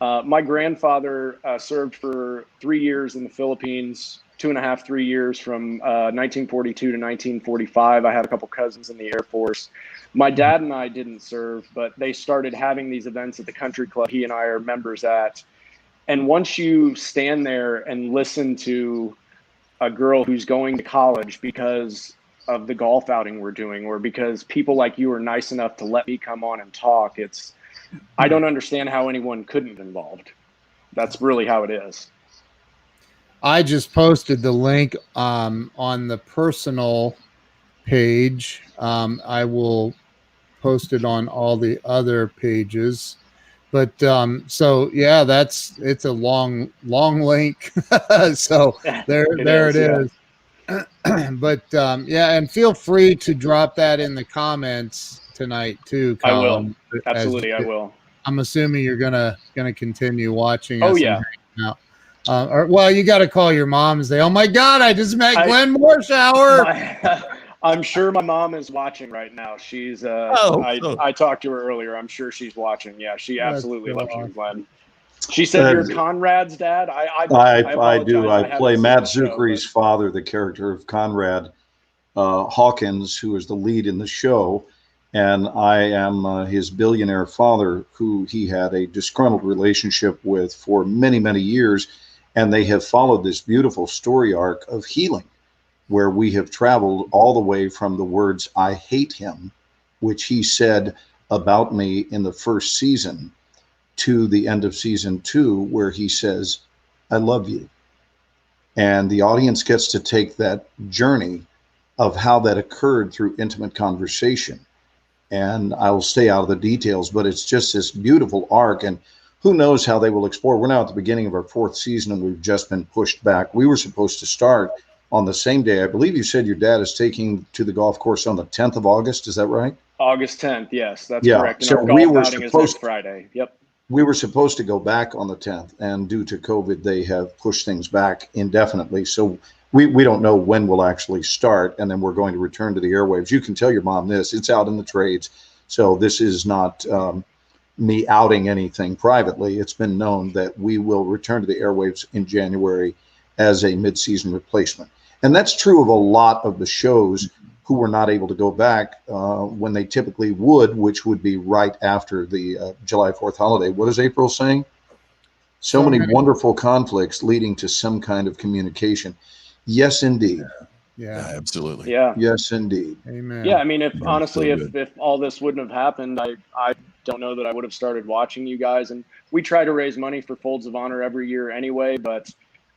my grandfather served for 3 years in the Philippines, 2.5, 3 years from 1942 to 1945. I had a couple cousins in the Air Force. My dad and I didn't serve, but they started having these events at the country club he and I are members at. And once you stand there and listen to a girl who's going to college because of the golf outing we're doing, or because people like you are nice enough to let me come on and talk, I don't understand how anyone couldn't be involved. That's really how it is. I just posted the link on the personal page. I will post it on all the other pages. But so yeah, it's a long link. So there it is. But yeah, and feel free to drop that in the comments tonight too, Colin. I will. Absolutely, I will. I'm assuming you're gonna continue watching. Oh yeah. Well, you got to call your mom and say, "Oh my God, I just met Glenn Morshower." I'm sure my mom is watching right now. She's I talked to her earlier. I'm sure she's watching. Yeah, she absolutely loves you, Glenn. She said you're Conrad's dad. I do. I play Matt Zuckery's father, the character of Conrad Hawkins, who is the lead in the show. And I am his billionaire father, who he had a disgruntled relationship with for many, many years. And they have followed this beautiful story arc of healing, where we have traveled all the way from the words, "I hate him," which he said about me in the first season, to the end of season 2, where he says, "I love you." And the audience gets to take that journey of how that occurred through intimate conversation. And I will stay out of the details, but it's just this beautiful arc. And who knows how they will explore. We're now at the beginning of our 4th season, and we've just been pushed back. We were supposed to start on the same day. I believe you said your dad is taking to the golf course on the 10th of August. Is that right? August 10th. Yes, that's correct. And so our golf outing is next Friday. Yep. We were supposed to go back on the 10th, and due to COVID, they have pushed things back indefinitely. So we don't know when we'll actually start, and then we're going to return to the airwaves. You can tell your mom this. It's out in the trades. So this is not me outing anything privately. It's been known that we will return to the airwaves in January as a mid-season replacement. And that's true of a lot of the shows who were not able to go back when they typically would, which would be right after the July 4th holiday. What is April saying? So many wonderful conflicts leading to some kind of communication. Yes, indeed. Yeah, absolutely. Yeah. Yes, indeed. Amen. Yeah, I mean, if all this wouldn't have happened, I don't know that I would have started watching you guys. And we try to raise money for Folds of Honor every year anyway, but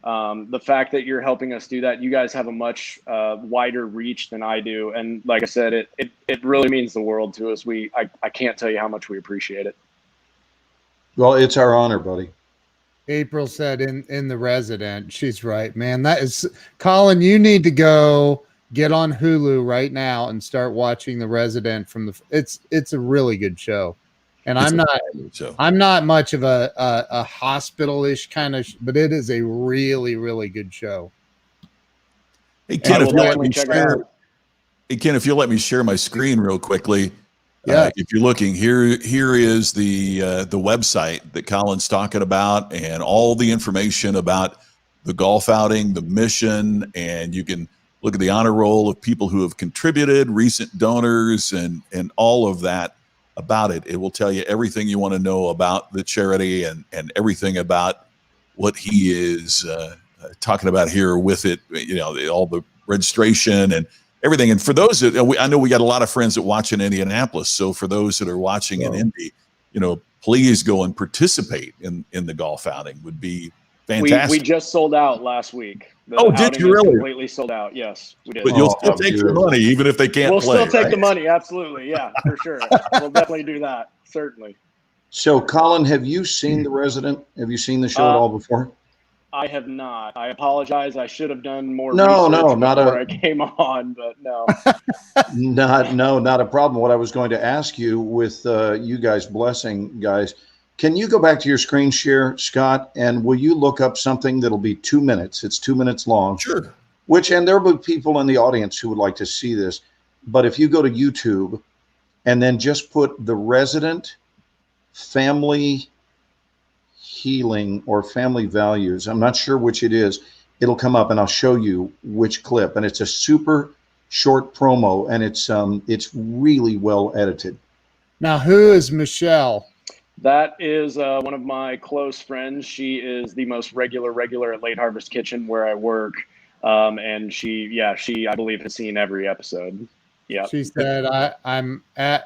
the fact that you're helping us do that, you guys have a much wider reach than I do. And like I said, it really means the world to us. I can't tell you how much we appreciate it. Well, it's our honor, buddy. April said in The Resident. She's right, man. That is, Colin, you need to go get on Hulu right now and start watching The Resident from it's a really good show. And I'm not much of a hospital-ish kind of, but it is a really, really good show. Hey, Ken, if you'll let me share my screen real quickly. Yeah. If you're looking, here is the website that Colin's talking about, and all the information about the golf outing, the mission, and you can look at the honor roll of people who have contributed, recent donors, and all of that about it. It will tell you everything you want to know about the charity and everything about what he is talking about here with it. You know, all the registration and everything. And for those that I know, we got a lot of friends that watch in Indianapolis. So for those that are watching in Indy, you know, please go and participate in the golf outing. Would be fantastic. We just sold out last week. Did you really? Completely sold out. Yes, we did. But you'll still take your money, even if they can't play. We'll still take the money. Absolutely. Yeah, for sure. We'll definitely do that. Certainly. So, Colin, have you seen The Resident? Have you seen the show at all before? I have not. I apologize. I should have done more No, research no, not before a- I came on, but no. Not a problem. What I was going to ask you, with you guys blessing, guys, can you go back to your screen share, Scott, and will you look up something that'll be 2 minutes? It's 2 minutes long. Sure. And there will be people in the audience who would like to see this. But if you go to YouTube and then just put The Resident Family Healing or Family Values, I'm not sure which it is, it'll come up and I'll show you which clip. And it's a super short promo, and it's really well edited. Now, who is Michelle? That is one of my close friends. She is the most regular at Late Harvest Kitchen where I work. And she, I believe, has seen every episode. Yeah. She said,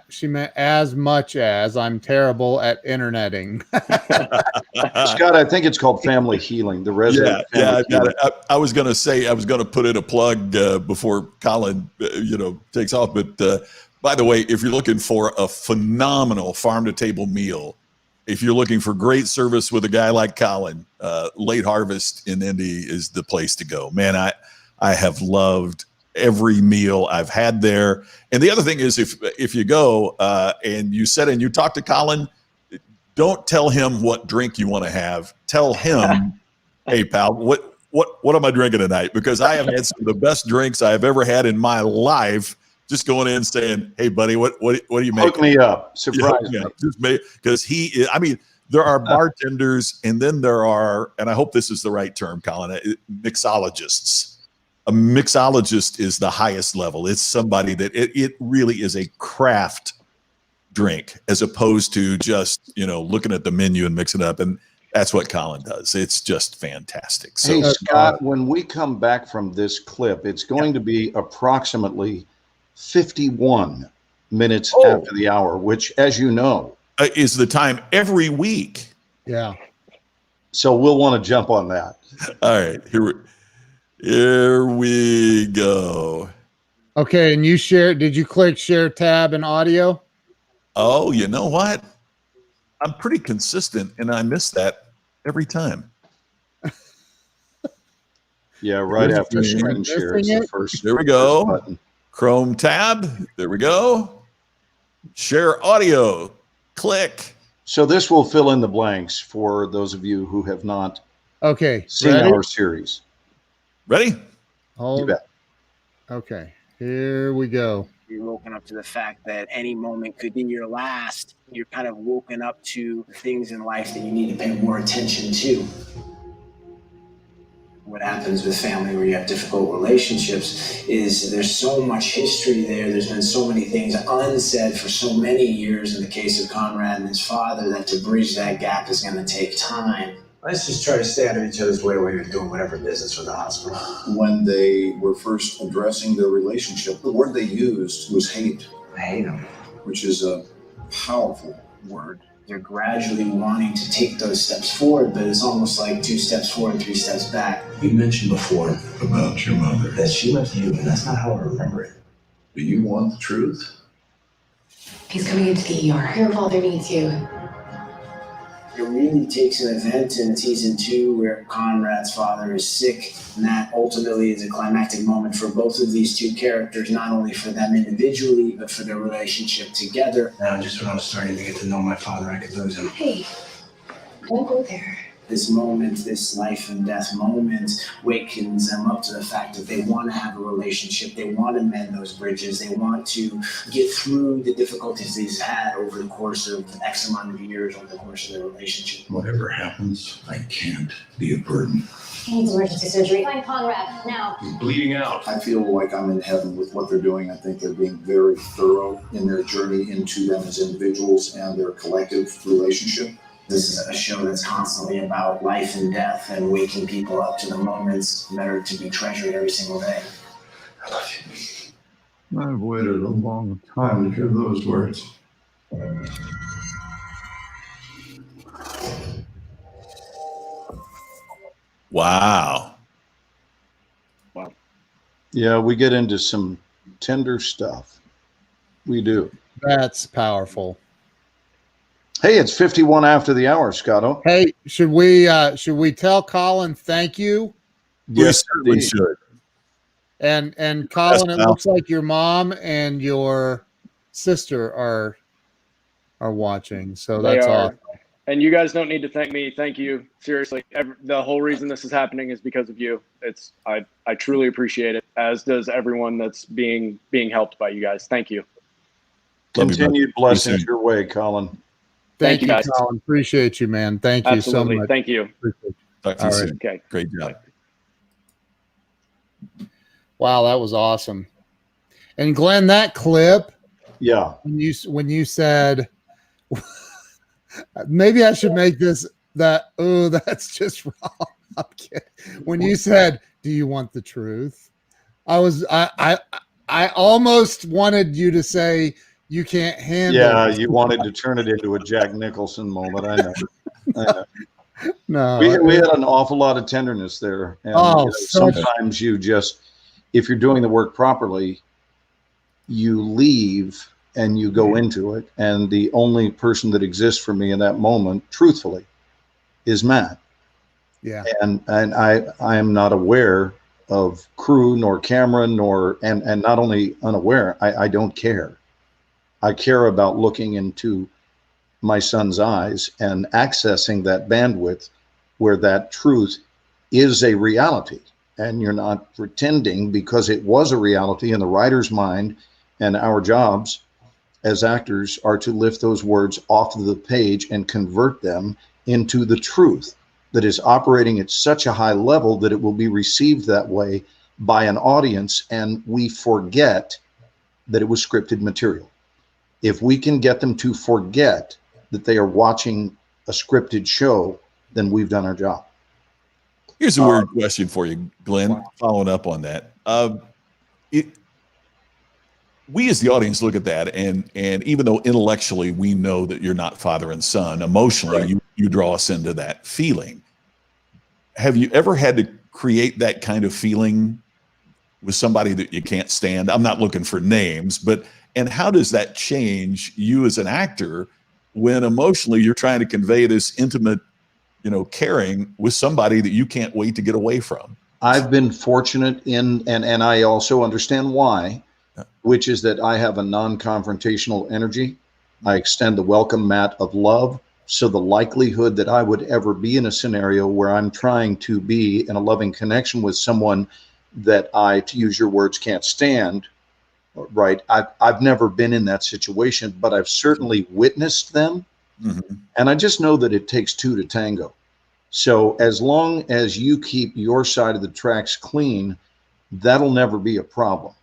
she meant as much as I'm terrible at interneting. Scott, I think it's called Family Healing. The Resident. Yeah, Family Healing. I was going to say, I was going to put in a plug before Colin, takes off. But by the way, if you're looking for a phenomenal farm to table meal, if you're looking for great service with a guy like Colin, Late Harvest in Indy is the place to go. Man, I have loved every meal I've had there. And the other thing is, if you go and you sit and you talk to Colin, don't tell him what drink you want to have. Tell him, hey pal, what am I drinking tonight? Because I have had some of the best drinks I've ever had in my life. Just going in and saying, hey buddy, what do you make? Hook me up. Surprise me. Just because he is, I mean, there are bartenders, and then there are, and I hope this is the right term, Colin, mixologists. A mixologist is the highest level. It's somebody that it really is a craft drink, as opposed to just, looking at the menu and mixing it up. And that's what Colin does. It's just fantastic. So, Hey, Scott, when we come back from this clip, it's going to be approximately 51 minutes after the hour, which, as you know, is the time every week. Yeah. So we'll want to jump on that. All right, here we go. Okay, and did you click share tab and audio? Oh, you know what? I'm pretty consistent, and I miss that every time. Yeah, right Where's after the screen share is the missing it? first. There we go. first button. Chrome tab. There we go. Share audio. Click. So this will fill in the blanks for those of you who have not Okay. seen Ready? our series. Ready? You Hold. bet. Okay. Here we go. You're woken up to the fact that any moment could be your last. You're kind of woken up to things in life that you need to pay more attention to. What happens with family where you have difficult relationships is there's so much history there. There's been so many things unsaid for so many years in the case of Conrad and his father, that to bridge that gap is going to take time. Let's just try to stay out of each other's way while you're doing whatever business for the hospital. When they were first addressing their relationship, the word they used was hate, I hate him. which is a powerful word. They're gradually wanting to take those steps forward, but it's almost like 2 steps forward, 3 steps back. You mentioned before about your mother. That she left you, and that's not how I remember it. Do you want the truth? He's coming into the ER. Your father needs you. It really takes an event in season 2 where Conrad's father is sick, and that ultimately is a climactic moment for both of these two characters, not only for them individually, but for their relationship together. Now, just when I was starting to get to know my father, I could lose him. Hey, don't go there. This moment, this life and death moment, wakens them up to the fact that they want to have a relationship, they want to mend those bridges, they want to get through the difficulties they've had over the course of X amount of years, over the course of their relationship. Whatever happens, I can't be a burden. He needs emergency surgery. Find Conrad now. He's bleeding out. I feel like I'm in heaven with what they're doing. I think they're being very thorough in their journey into them as individuals and their collective relationship. This is a show that's constantly about life and death and waking people up to the moments that are to be treasured every single day. I love you. I've waited a long time to hear those words. Wow. Yeah, we get into some tender stuff. We do. That's powerful. Hey, it's 51 after the hour, Scotto. Hey, should we tell Colin thank you? We Yes, certainly indeed. should. And Colin, it pal. looks like your mom and your sister are watching. So They that's are. awesome. And you guys don't need to thank me. Thank you. Seriously. The whole reason this is happening is because of you. I truly appreciate it, as does everyone that's being helped by you guys. Thank you. Love you, bud. Continued blessings soon. your way, Colin. Thank you, you, guys. Colin. Appreciate you, man. Thank you Absolutely. so much. Thank you. Appreciate you. Talk to you All right. soon. Okay. Great job. Wow, that was awesome. And Glenn, that clip Yeah. when you said maybe I should make this that oh that's just wrong. I'm kidding. When you said, "Do you want the truth?" I almost wanted you to say you can't handle. Yeah, this." you wanted to turn it into a Jack Nicholson moment. I know. I know. No, We had an awful lot of tenderness there. And sometimes you just, if you're doing the work properly, you leave and you go into it. And the only person that exists for me in that moment, truthfully, is Matt. Yeah. And I am not aware of crew nor camera and not only unaware, I don't care. I care about looking into my son's eyes and accessing that bandwidth where that truth is a reality. And you're not pretending, because it was a reality in the writer's mind. And our jobs as actors are to lift those words off of the page and convert them into the truth that is operating at such a high level that it will be received that way by an audience. And we forget that it was scripted material. If we can get them to forget that they are watching a scripted show, then we've done our job. Here's a weird question for you, Glenn, following up on that. We as the audience look at that, and even though intellectually we know that you're not father and son, emotionally Right. you draw us into that feeling. Have you ever had to create that kind of feeling with somebody that you can't stand? I'm not looking for names, and how does that change you as an actor when emotionally you're trying to convey this intimate, caring with somebody that you can't wait to get away from? I've been fortunate and I also understand why, which is that I have a non-confrontational energy. I extend the welcome mat of love. So the likelihood that I would ever be in a scenario where I'm trying to be in a loving connection with someone that I, to use your words, can't stand, right? I've never been in that situation, but I've certainly witnessed them. Mm-hmm. And I just know that it takes two to tango. So as long as you keep your side of the tracks clean, that'll never be a problem.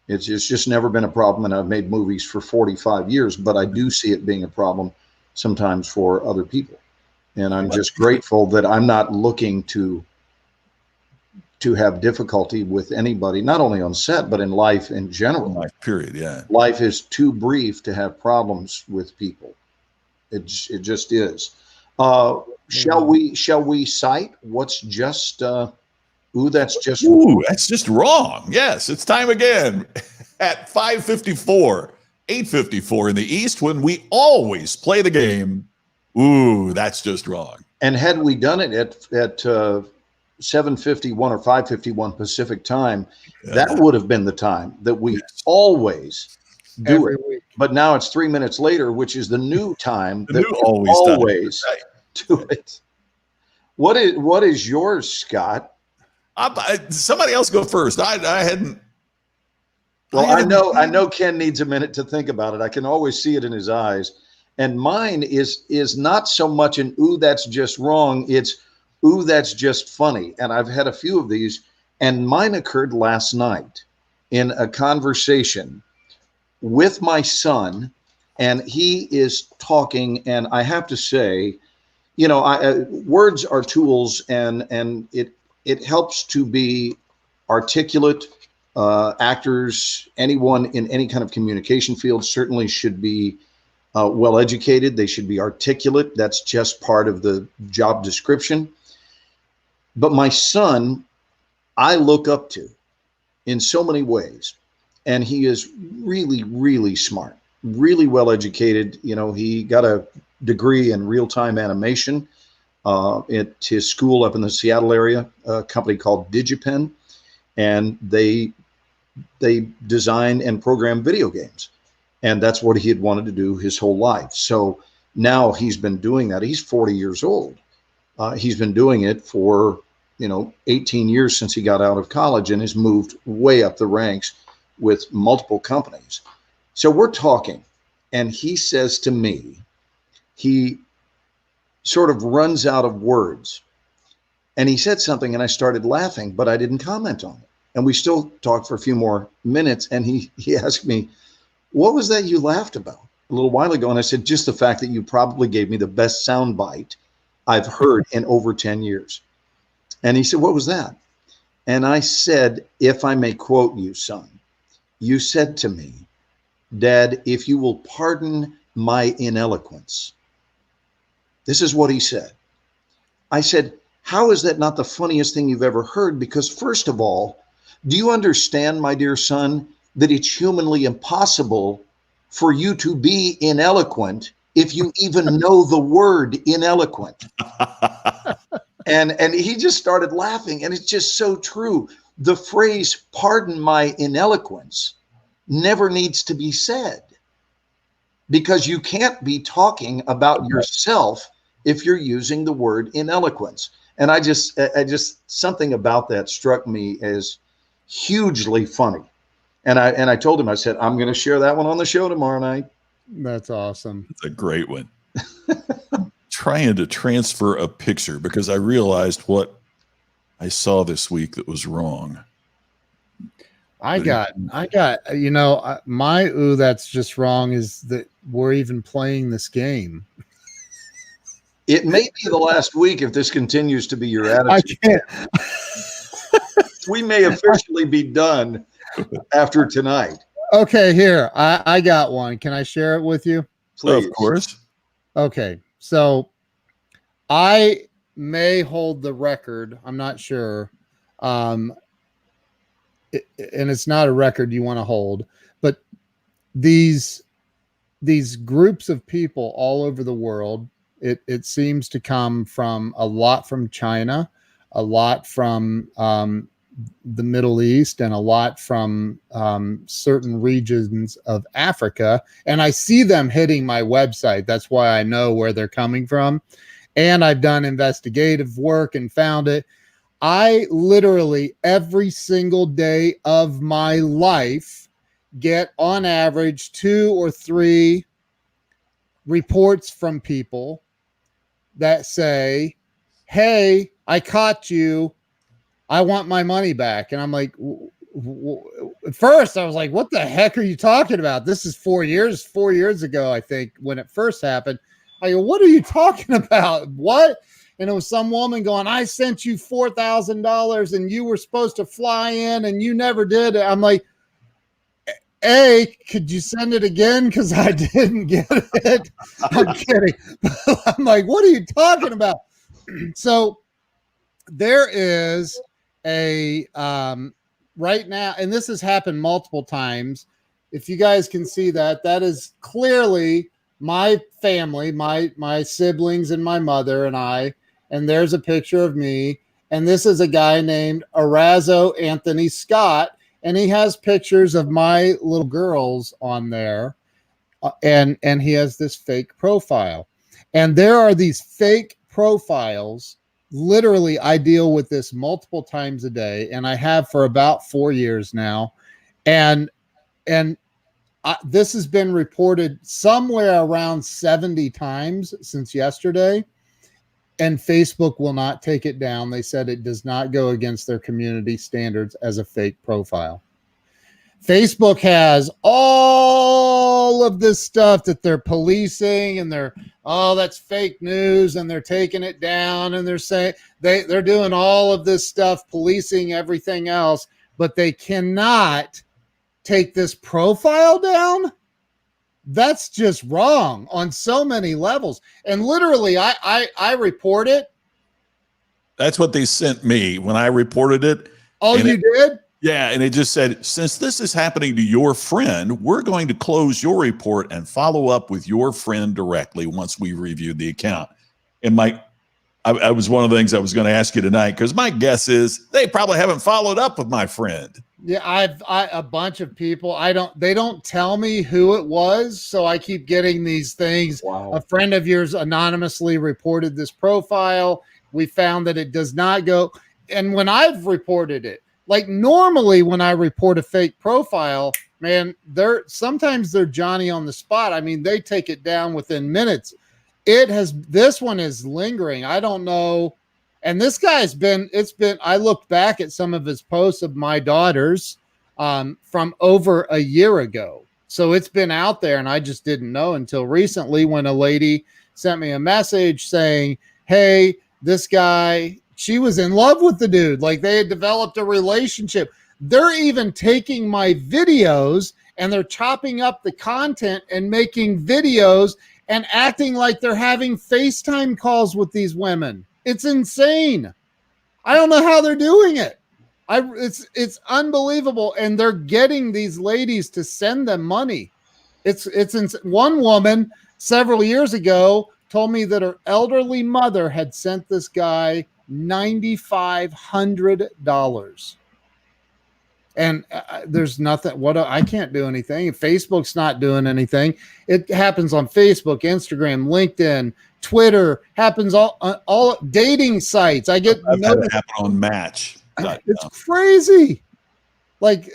It's just never been a problem. And I've made movies for 45 years, but I do see it being a problem sometimes for other people. And I'm just grateful that I'm not looking to have difficulty with anybody, not only on set, but in life in general. Life, period. Yeah. Life is too brief to have problems with people. It just is. Shall we cite what's just that's just Ooh, that's just wrong. Yes, it's time again at 5:54, 8:54 in the East, when we always play the game. Ooh, that's just wrong. And had we done it at 7:51 or 5:51 Pacific time, that would have been the time that we always do Every it. week. But now it's 3 minutes later, which is the new time The that new we always time. do it. What is yours, Scott? Somebody else go first. I hadn't. Well, I know Ken needs a minute to think about it. I can always see it in his eyes. And mine is not so much an ooh, that's just wrong. It's ooh, that's just funny. And I've had a few of these, and mine occurred last night in a conversation with my son, and he is talking, and I have to say, words are tools, and it helps to be articulate. Actors, anyone in any kind of communication field certainly should be well educated. They should be articulate. That's just part of the job description. But my son, I look up to in so many ways, and he is really, really smart, really well educated. He got a degree in real-time animation at his school up in the Seattle area, a company called DigiPen, and they design and program video games. And that's what he had wanted to do his whole life. So now he's been doing that. He's 40 years old. He's been doing it for, 18 years since he got out of college, and has moved way up the ranks with multiple companies. So we're talking, and he says to me, he sort of runs out of words. And he said something, and I started laughing, but I didn't comment on it. And we still talked for a few more minutes. And he asked me, what was that you laughed about a little while ago? And I said, just the fact that you probably gave me the best soundbite I've heard in over 10 years. And he said, what was that? And I said, if I may quote you, son, you said to me, Dad, if you will pardon my ineloquence. This is what he said. I said, how is that not the funniest thing you've ever heard? Because first of all, do you understand, my dear son, that it's humanly impossible for you to be ineloquent if you even know the word ineloquent? And he just started laughing, and it's just so true. The phrase, pardon my ineloquence, never needs to be said, because you can't be talking about yourself if you're using the word ineloquence. And I just something about that struck me as hugely funny. And I told him, I said, I'm going to share that one on the show tomorrow night. That's awesome. It's a great one. Trying to transfer a picture because I realized what I saw this week that was wrong. I got, my ooh, that's just wrong is that we're even playing this game. It may be the last week if this continues to be your attitude. I can't. We may officially be done after tonight. Okay, here. I got one. Can I share it with you? Please. Of course. Okay, so I may hold the record. I'm not sure. And it's not a record you want to hold, but these groups of people all over the world, it seems to come from a lot from China, a lot from the Middle East, and a lot from certain regions of Africa. And I see them hitting my website. That's why I know where they're coming from. And I've done investigative work and found it. I literally every single day of my life get on average 2 or 3 reports from people that say, hey, I caught you. I want my money back. And I'm like, at first I was like, what the heck are you talking about? This is 4 years ago, I think, when it first happened. I go, what are you talking about? What? And it was some woman going, I sent you $4,000 and you were supposed to fly in and you never did it. I'm like, A, could you send it again? Because I didn't get it. I'm kidding. I'm like, what are you talking about? So there is a right now, and this has happened multiple times. If you guys can see that, that is clearly my family, my siblings and my mother and I. And there's a picture of me. And this is a guy named Arazo Anthony Scott. And he has pictures of my little girls on there. And he has this fake profile. And there are these fake profiles. Literally, I deal with this multiple times a day. And I have for about 4 years now. And this has been reported somewhere around 70 times since yesterday. And Facebook will not take it down. They said it does not go against their community standards as a fake profile. Facebook has all of this stuff that they're policing, and they're, oh, that's fake news, and they're taking it down, and they're saying they're doing all of this stuff, policing everything else, but they cannot take this profile down. That's just wrong on so many levels. And literally, I report it. That's what they sent me when I reported it. Oh, you did? Yeah, and it just said, since this is happening to your friend, we're going to close your report and follow up with your friend directly once we reviewed the account. And Mike, I was one of the things I was going to ask you tonight, because my guess is they probably haven't followed up with my friend. Yeah, a bunch of people. They don't tell me who it was, so I keep getting these things. Wow. A friend of yours anonymously reported this profile. We found that it does not go. And when I've reported it, like normally when I report a fake profile, man, sometimes they're Johnny on the spot. I mean, they take it down within minutes. This one is lingering. I don't know. And this guy's I looked back at some of his posts of my daughters from over a year ago. So it's been out there, and I just didn't know until recently when a lady sent me a message saying, hey, this guy, she was in love with the dude. Like they had developed a relationship. They're even taking my videos and they're chopping up the content and making videos and acting like they're having FaceTime calls with these women. It's insane. I don't know how they're doing it. It's unbelievable. And they're getting these ladies to send them money. One woman several years ago told me that her elderly mother had sent this guy $9,500. And there's nothing. I can't do anything. Facebook's not doing anything. It happens on Facebook, Instagram, LinkedIn, Twitter. Happens all dating sites. I get I've had it happen on Match. It's crazy. Like,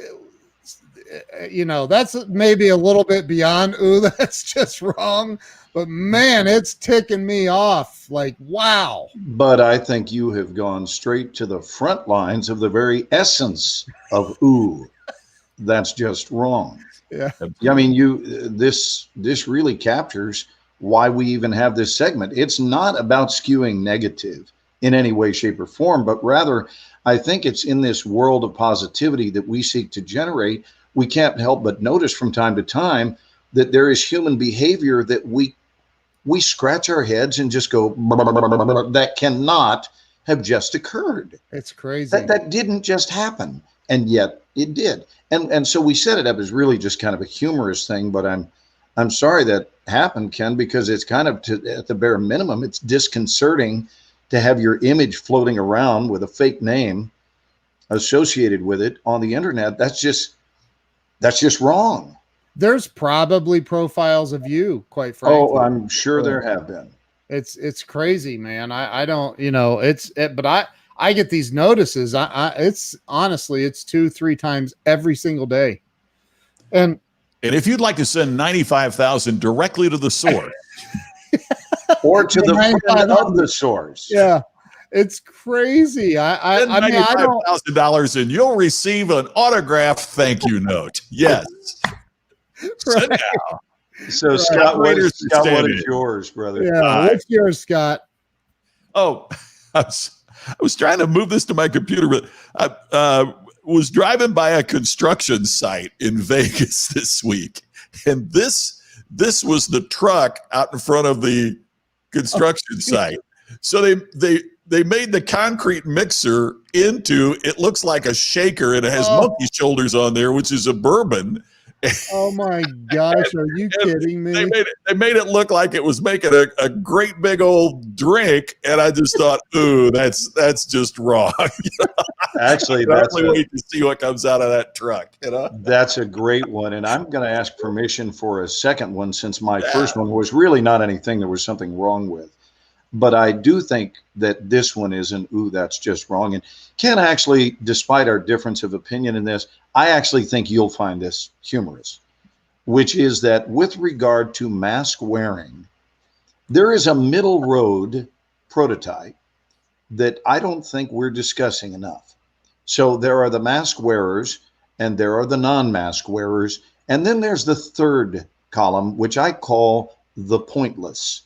that's maybe a little bit beyond. Ooh, that's just wrong. But man, it's ticking me off. Like, wow. But I think you have gone straight to the front lines of the very essence of ooh, that's just wrong. Yeah. I mean, this really captures why we even have this segment. It's not about skewing negative in any way, shape, or form, but rather, I think it's in this world of positivity that we seek to generate. We can't help but notice from time to time that there is human behavior that we scratch our heads and just go, that cannot have just occurred. It's crazy. That didn't just happen, and yet it did. And so we set it up as really just kind of a humorous thing, but I'm sorry that happened, Ken, because it's kind of, at the bare minimum, it's disconcerting to have your image floating around with a fake name associated with it on the internet. That's just wrong. There's probably profiles of you, quite frankly. Oh, I'm sure there have been. It's crazy, man. I don't, but I get these notices. It's honestly, it's 2-3 times every single day. And if you'd like to send 95,000 directly to the source, or to the friend of the source, yeah, it's crazy. I mean, $95,000 and you'll receive an autographed thank you note. Yes. Right. So right. Scott, what is yours, brother? Yeah, what's yours, Scott? Oh, I was trying to move this to my computer, but I was driving by a construction site in Vegas this week, and this was the truck out in front of the construction site. So they made the concrete mixer into, it looks like a shaker, and it has monkey shoulders on there, which is a bourbon. Oh my gosh, are you kidding me? They made it look like it was making a great big old drink, and I just thought, ooh, that's just wrong. Actually, that's wait to see what comes out of that truck. That's a great one, and I'm going to ask permission for a second one, since my first one was really not anything there was something wrong with. But I do think that this one is an ooh, that's just wrong. And Ken, actually, despite our difference of opinion in this, I actually think you'll find this humorous, which is that with regard to mask wearing, there is a middle road prototype that I don't think we're discussing enough. So there are the mask wearers and there are the non-mask wearers. And then there's the third column, which I call the pointless.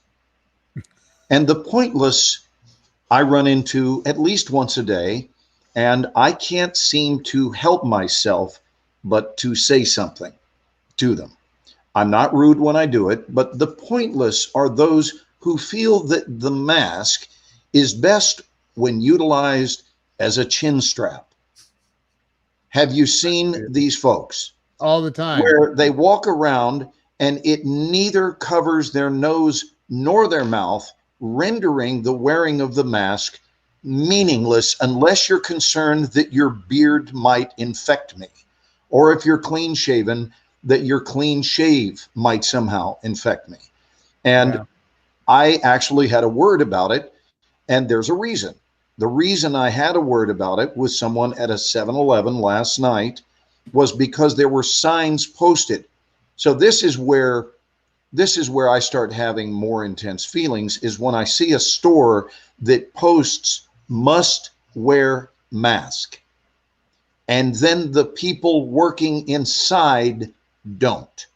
And the pointless I run into at least once a day, and I can't seem to help myself but to say something to them. I'm not rude when I do it, but the pointless are those who feel that the mask is best when utilized as a chin strap. Have you seen these folks? All the time. Where they walk around and it neither covers their nose nor their mouth, rendering the wearing of the mask meaningless unless you're concerned that your beard might infect me, or if you're clean shaven, that your clean shave might somehow infect me. And I actually had a word about it, and there's a reason. The reason I had a word about it with someone at a 7-Eleven last night was because there were signs posted. So this is where I start having more intense feelings, is when I see a store that posts must wear mask, and then the people working inside don't.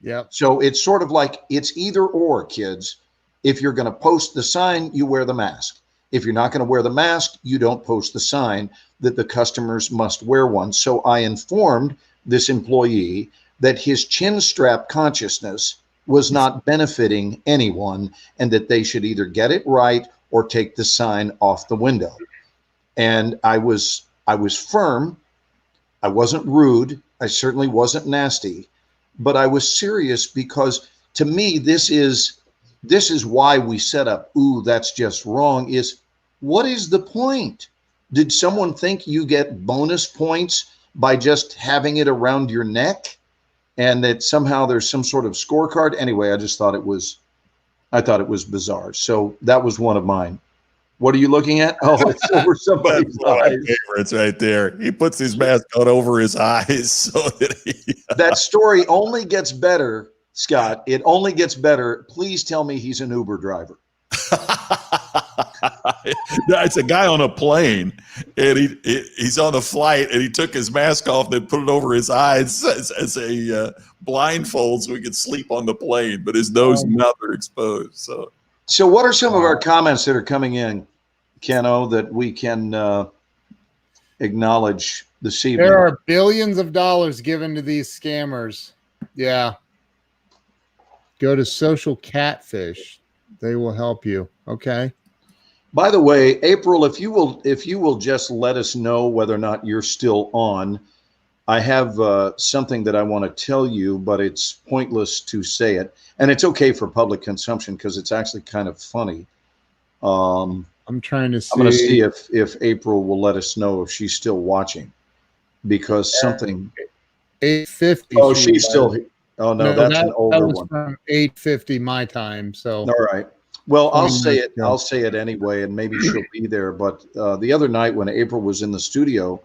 Yep. So it's sort of like it's either or, kids. If you're going to post the sign, you wear the mask. If you're not going to wear the mask, you don't post the sign that the customers must wear one. So I informed this employee that his chin strap consciousness was not benefiting anyone, and that they should either get it right or take the sign off the window. And I was firm. I wasn't rude. I certainly wasn't nasty, but I was serious, because to me, this is why we set up, ooh, that's just wrong, is what is the point? Did someone think you get bonus points by just having it around your neck, and that somehow there's some sort of scorecard? Anyway, I thought it was bizarre. So that was one of mine. What are you looking at? Oh, it's over somebody's eyes. Favorites right there. He puts his mask on over his eyes so that he. That story only gets better, Scott. It only gets better. Please tell me he's an Uber driver. It's a guy on a plane, and he's on the flight, and he took his mask off and then put it over his eyes as a blindfold so he could sleep on the plane, but his nose and mouth are exposed. So what are some of our comments that are coming in, Keno, that we can acknowledge this evening? There are billions of dollars given to these scammers. Yeah. Go to Social Catfish. They will help you. Okay. By the way, April, if you will just let us know whether or not you're still on. I have something that I want to tell you, but it's pointless to say it, and it's okay for public consumption because it's actually kind of funny. I'm trying to see. I'm going to see if April will let us know if she's still watching, because something. 8:50. Oh, she's still. Oh no, that's an older one. From 8:50 my time. So. All right. Well, I'll say it. I'll say it anyway, and maybe she'll be there. But the other night when April was in the studio,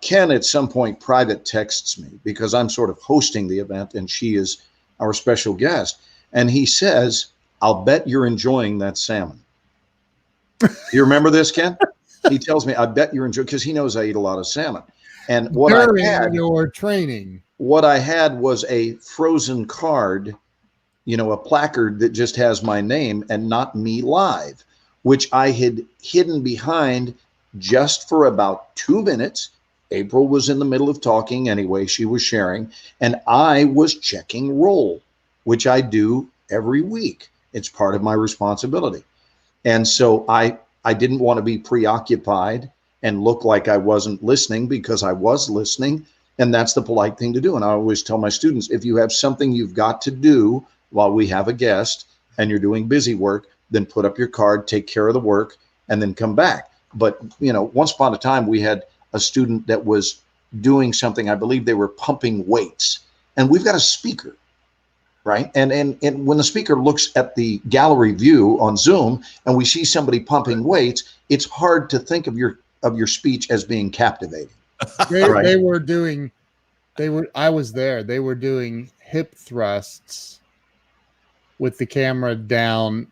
Ken at some point private texts me, because I'm sort of hosting the event and she is our special guest. And he says, "I'll bet you're enjoying that salmon." You remember this, Ken? He tells me, "I bet you're enjoying," because he knows I eat a lot of salmon. And what during I had, your training, what I had was a frozen card, a placard that just has my name and not me live, which I had hidden behind just for about 2 minutes. April was in the middle of talking anyway. She was sharing, and I was checking roll, which I do every week. It's part of my responsibility. And so I didn't want to be preoccupied and look like I wasn't listening, because I was listening, and that's the polite thing to do. And I always tell my students, if you have something you've got to do while we have a guest and you're doing busy work, then put up your card, take care of the work, and then come back. But, once upon a time, we had a student that was doing something. I believe they were pumping weights, and we've got a speaker, right? And when the speaker looks at the gallery view on Zoom and we see somebody pumping weights, it's hard to think of your speech as being captivating. They were doing hip thrusts with the camera down.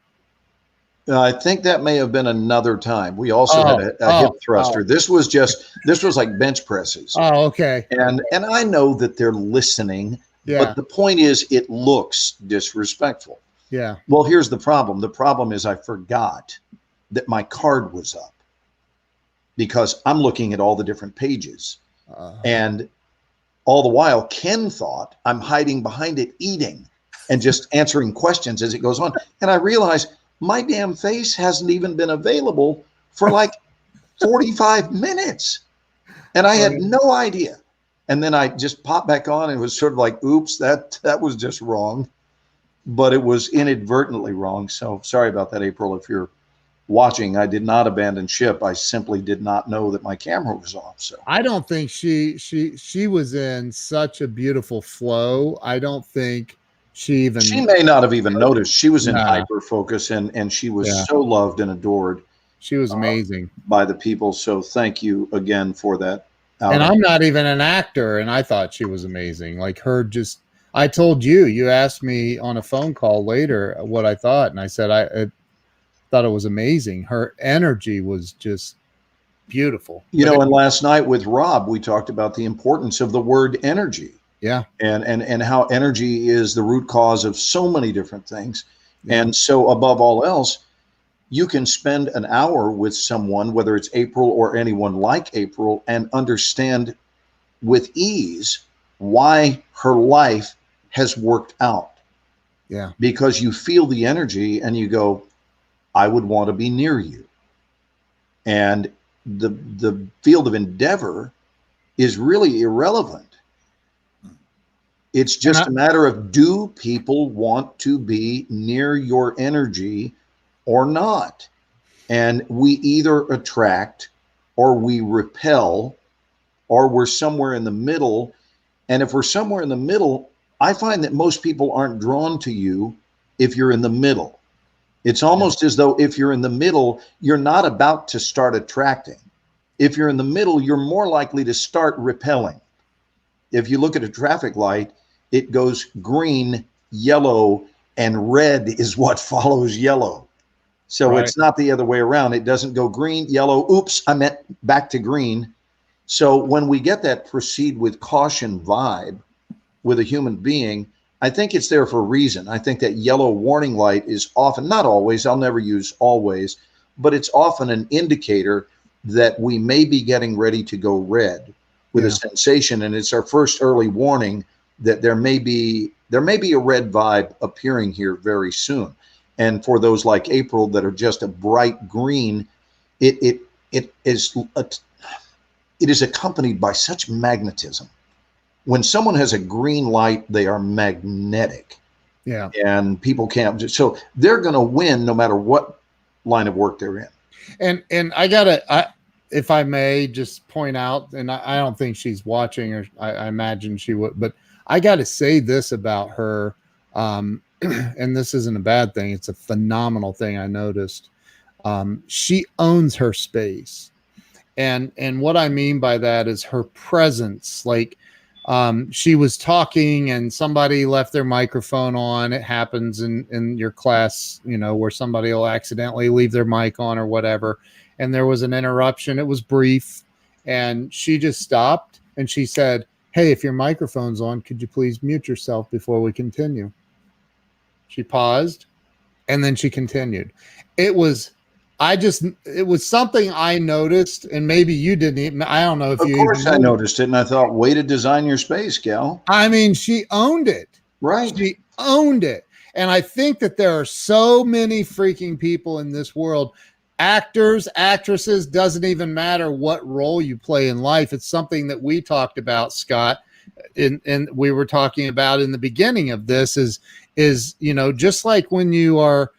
I think that may have been another time. We also had a hip thruster. This was like bench presses. Oh, okay. And I know that they're listening, but the point is it looks disrespectful. Yeah. Well, here's the problem. The problem is I forgot that my card was up, because I'm looking at all the different pages. And all the while, Ken thought I'm hiding behind it eating and just answering questions as it goes on. And I realized my damn face hasn't even been available for like 45 minutes. And I had no idea. And then I just popped back on and it was sort of like, oops, that was just wrong. But it was inadvertently wrong. So sorry about that, April. If you're watching, I did not abandon ship. I simply did not know that my camera was off. So I don't think she was in such a beautiful flow. I don't think she may not have even noticed. She was in Nah. hyper focus and she was so loved and adored. She was amazing by the people. So thank you again for that. And I'm not even an actor, and I thought she was amazing. Like her, just I told you asked me on a phone call later what I thought, and I said I thought it was amazing. Her energy was just beautiful. You know, and last night with Rob, we talked about the importance of the word energy. Yeah. And how energy is the root cause of so many different things. Yeah. And so above all else, you can spend an hour with someone, whether it's April or anyone like April, and understand with ease why her life has worked out. Yeah. Because you feel the energy and you go, I would want to be near you. And the field of endeavor is really irrelevant. It's just a matter of, do people want to be near your energy or not? And we either attract or we repel, or we're somewhere in the middle. And if we're somewhere in the middle, I find that most people aren't drawn to you if you're in the middle. It's almost as though if you're in the middle, you're not about to start attracting. If you're in the middle, you're more likely to start repelling. If you look at a traffic light, it goes green, yellow, and red is what follows yellow. So It's not the other way around. It doesn't go green, yellow, oops, I meant back to green. So when we get that proceed with caution vibe with a human being, I think it's there for a reason. I think that yellow warning light is often, not always, I'll never use always, but it's often an indicator that we may be getting ready to go red with a sensation. And it's our first early warning that there may be a red vibe appearing here very soon. And for those like April that are just a bright green, it is accompanied by such magnetism. When someone has a green light, they are magnetic. Yeah. And people can't, so they're going to win no matter what line of work they're in. And I gotta, if I may just point out, and I don't think she's watching, or I imagine she would, but I got to say this about her. And this isn't a bad thing. It's a phenomenal thing I noticed. She owns her space. And what I mean by that is her presence. Like, she was talking and somebody left their microphone on. It happens in your class, you know, where somebody will accidentally leave their mic on or whatever. And there was an interruption. It was brief. And she just stopped and she said, "Hey, if your microphone's on, could you please mute yourself before we continue?" She paused and then she continued. It was something I noticed, and maybe you didn't even, I don't know if you. Of course I noticed it, and I thought, way to design your space, gal. I mean, she owned it. Right. She owned it. And I think that there are so many freaking people in this world, actors, actresses, doesn't even matter what role you play in life. It's something that we talked about, Scott, and we were talking about in the beginning of this is, you know, just like when you are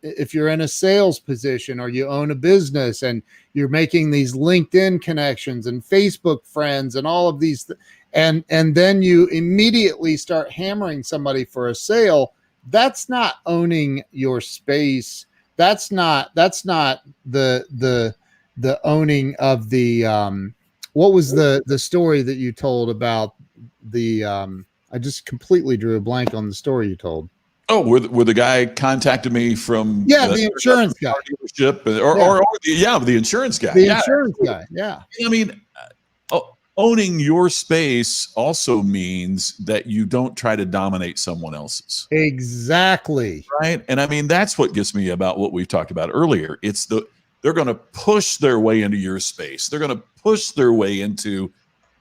if you're in a sales position or you own a business and you're making these LinkedIn connections and Facebook friends and all of these, and then you immediately start hammering somebody for a sale, that's not owning your space. That's not the owning of the, what was the story that you told about the, I just completely drew a blank on the story you told. Oh, where the guy contacted me from the insurance guy, dealership, or the insurance guy, the insurance guy. Yeah, I mean, owning your space also means that you don't try to dominate someone else's. Exactly. Right, and I mean that's what gets me about what we've talked about earlier. It's they're going to push their way into your space. They're going to push their way into,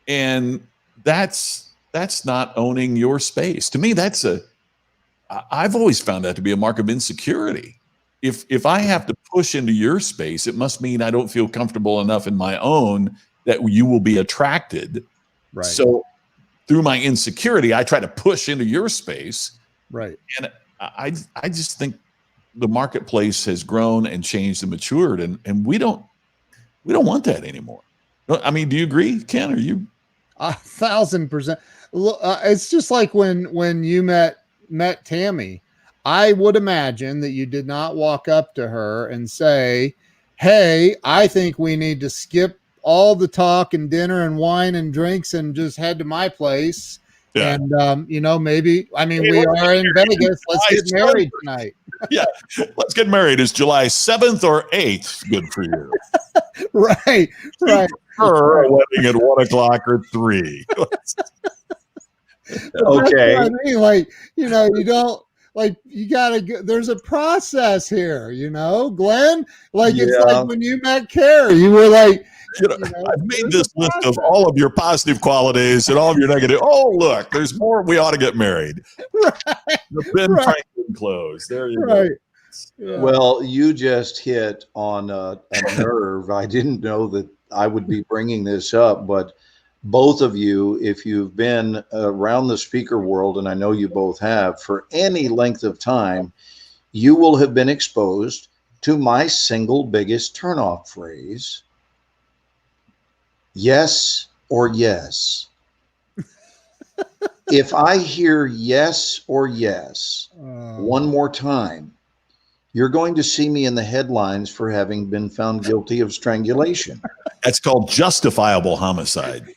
and that's not owning your space. To me, I've always found that to be a mark of insecurity. If I have to push into your space, it must mean I don't feel comfortable enough in my own, that you will be attracted. Right. So through my insecurity, I try to push into your space. Right. And I just think the marketplace has grown and changed and matured, and we don't want that anymore. I mean, do you agree, Ken? Are you 1,000%? Look, it's just like when you met Tammy. I would imagine that you did not walk up to her and say, "Hey, I think we need to skip all the talk and dinner and wine and drinks and just head to my place." Yeah. And maybe, I mean, we are in Vegas. Let's get married tonight. Yeah, let's get married. Is July 7th or 8th good for you? Right. Or a wedding at 1 o'clock or 3. Okay. I mean, like, you don't, like, you gotta there's a process here, Glenn. Like, it's like when you met Carrie, you were like, I've made this list of all of your positive qualities and all of your negative. Oh, look, there's more. We ought to get married. Right. The Ben Franklin close. There you Right. go. Yeah. Well, you just hit on a nerve. I didn't know that I would be bringing this up, but both of you, if you've been around the speaker world, and I know you both have, for any length of time, you will have been exposed to my single biggest turnoff phrase: yes or yes. If I hear yes or yes one more time, you're going to see me in the headlines for having been found guilty of strangulation. That's called justifiable homicide.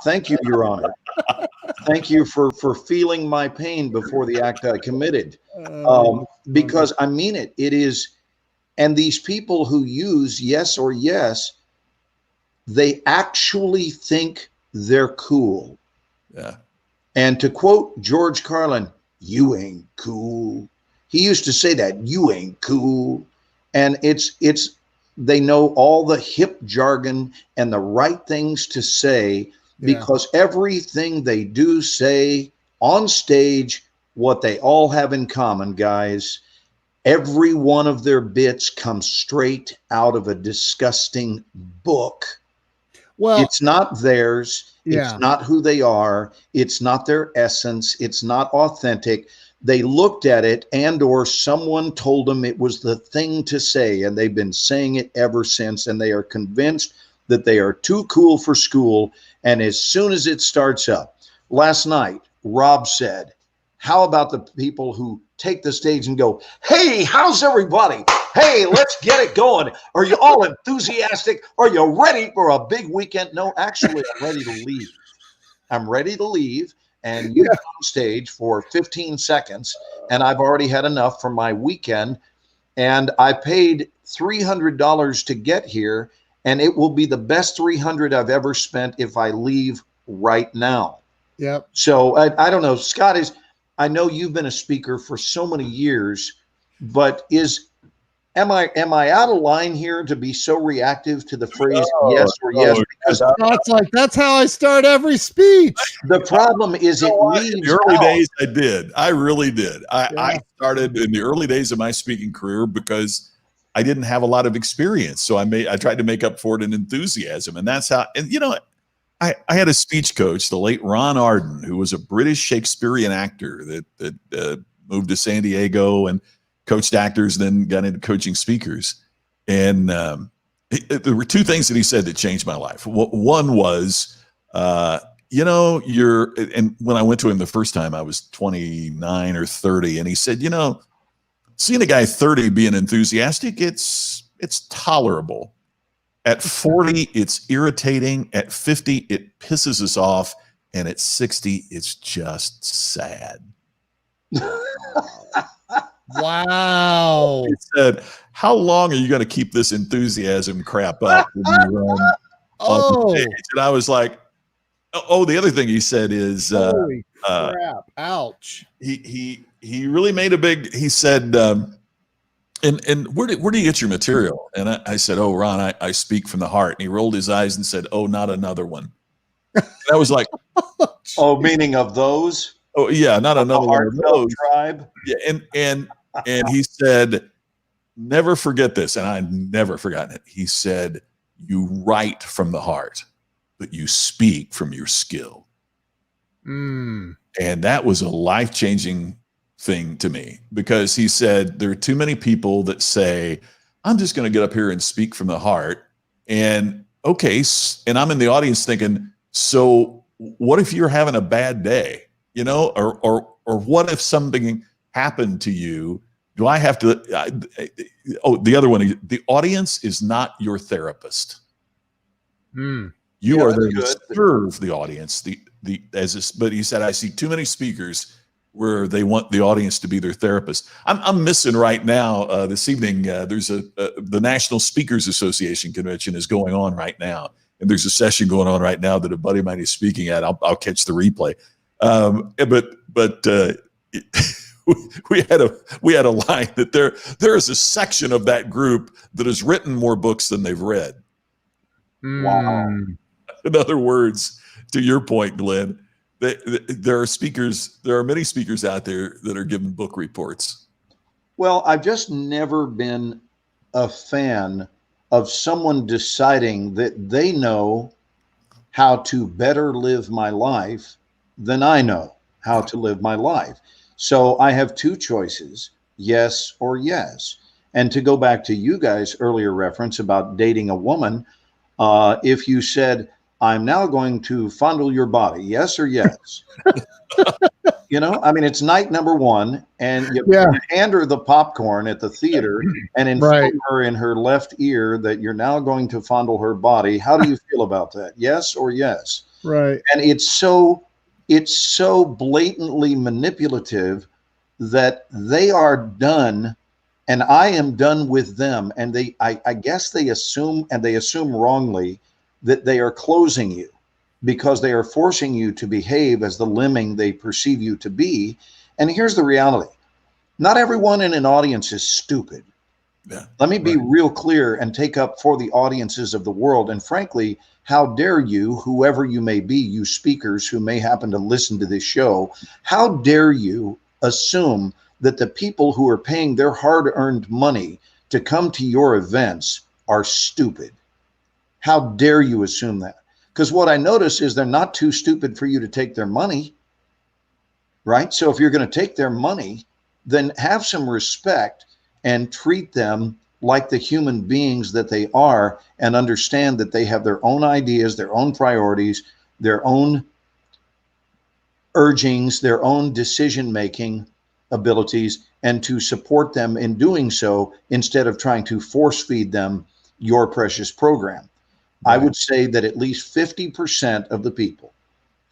Thank you, Your Honor. Thank you for feeling my pain before the act I committed. Because I mean it. It is, and these people who use yes or yes, they actually think they're cool. Yeah. And to quote George Carlin, "You ain't cool." He used to say that, "You ain't cool." And they know all the hip jargon and the right things to say, because everything they do say on stage, what they all have in common, guys, every one of their bits comes straight out of a disgusting book. Well, it's not theirs. Yeah. It's not who they are. It's not their essence. It's not authentic. They looked at it, and or someone told them it was the thing to say, and they've been saying it ever since, and they are convinced that they are too cool for school. And as soon as it starts up, last night, Rob said, how about the people who take the stage and go, "Hey, how's everybody? Hey, let's get it going. Are you all enthusiastic? Are you ready for a big weekend?" No, actually, I'm ready to leave. I'm ready to leave. And you get on stage for 15 seconds, and I've already had enough for my weekend. And I paid $300 to get here, and it will be the best $300 I've ever spent if I leave right now. Yep. So I don't know, Scott, I know you've been a speaker for so many years, but am I out of line here to be so reactive to the phrase yes or yes? Because that's how I start every speech. The problem is it leaves in the early out. days. I did. I really did. I started in the early days of my speaking career because I didn't have a lot of experience. So I tried to make up for it in enthusiasm. And that's how, and I had a speech coach, the late Ron Arden, who was a British Shakespearean actor that moved to San Diego and coached actors, then got into coaching speakers. And there were two things that he said that changed my life. One was, and when I went to him the first time, I was 29 or 30. And he said, seeing a guy 30 being enthusiastic, it's tolerable. At 40, it's irritating. At 50, it pisses us off. And at 60, it's just sad. Wow. He said, how long are you going to keep this enthusiasm crap up when you run on stage? And I was like, the other thing he said is, holy crap, ouch. He really made he said, and where do you get your material? And I said, "Oh, Ron, I speak from the heart." And he rolled his eyes and said, "Oh, not another one." And I was like, "Oh, meaning of those?" Oh, yeah, not another one of those. Tribe. Yeah, and he said, "Never forget this," and I've never forgotten it. He said, you write from the heart, but you speak from your skill. Mm. And that was a life-changing thing to me, because he said there are too many people that say, I'm just going to get up here and speak from the heart. And okay, and I'm in the audience thinking, so what if you're having a bad day, you know, or what if something happened to you? Do I have to? The other one, the audience is not your therapist. Mm. You Yeah, are there that's to good. serve the audience. But he said, I see too many speakers where they want the audience to be their therapist. I'm missing right now. This evening, there's the National Speakers Association convention is going on right now, and there's a session going on right now that a buddy of mine is speaking at. I'll catch the replay. But we had a line that there is a section of that group that has written more books than they've read. Wow. In other words, to your point, Glenn, there are many speakers out there that are giving book reports. Well, I've just never been a fan of someone deciding that they know how to better live my life than I know how to live my life. So I have two choices, yes or yes. And to go back to you guys' earlier reference about dating a woman, if you said, I'm now going to fondle your body, yes or yes? You know, I mean, it's night number one, and you hand her the popcorn at the theater and inform her in her left ear that you're now going to fondle her body. How do you feel about that? Yes or yes? Right. And it's so blatantly manipulative that they are done, and I am done with them. And I guess they assume, and they assume wrongly, that they are closing you because they are forcing you to behave as the lemming they perceive you to be. And here's the reality. Not everyone in an audience is stupid. Yeah. Let me be real clear and take up for the audiences of the world. And frankly, how dare you, whoever you may be, you speakers who may happen to listen to this show, how dare you assume that the people who are paying their hard-earned money to come to your events are stupid? How dare you assume that? Because what I notice is they're not too stupid for you to take their money, right? So if you're going to take their money, then have some respect and treat them like the human beings that they are, and understand that they have their own ideas, their own priorities, their own urgings, their own decision-making abilities, and to support them in doing so instead of trying to force feed them your precious program. I would say that at least 50% of the people,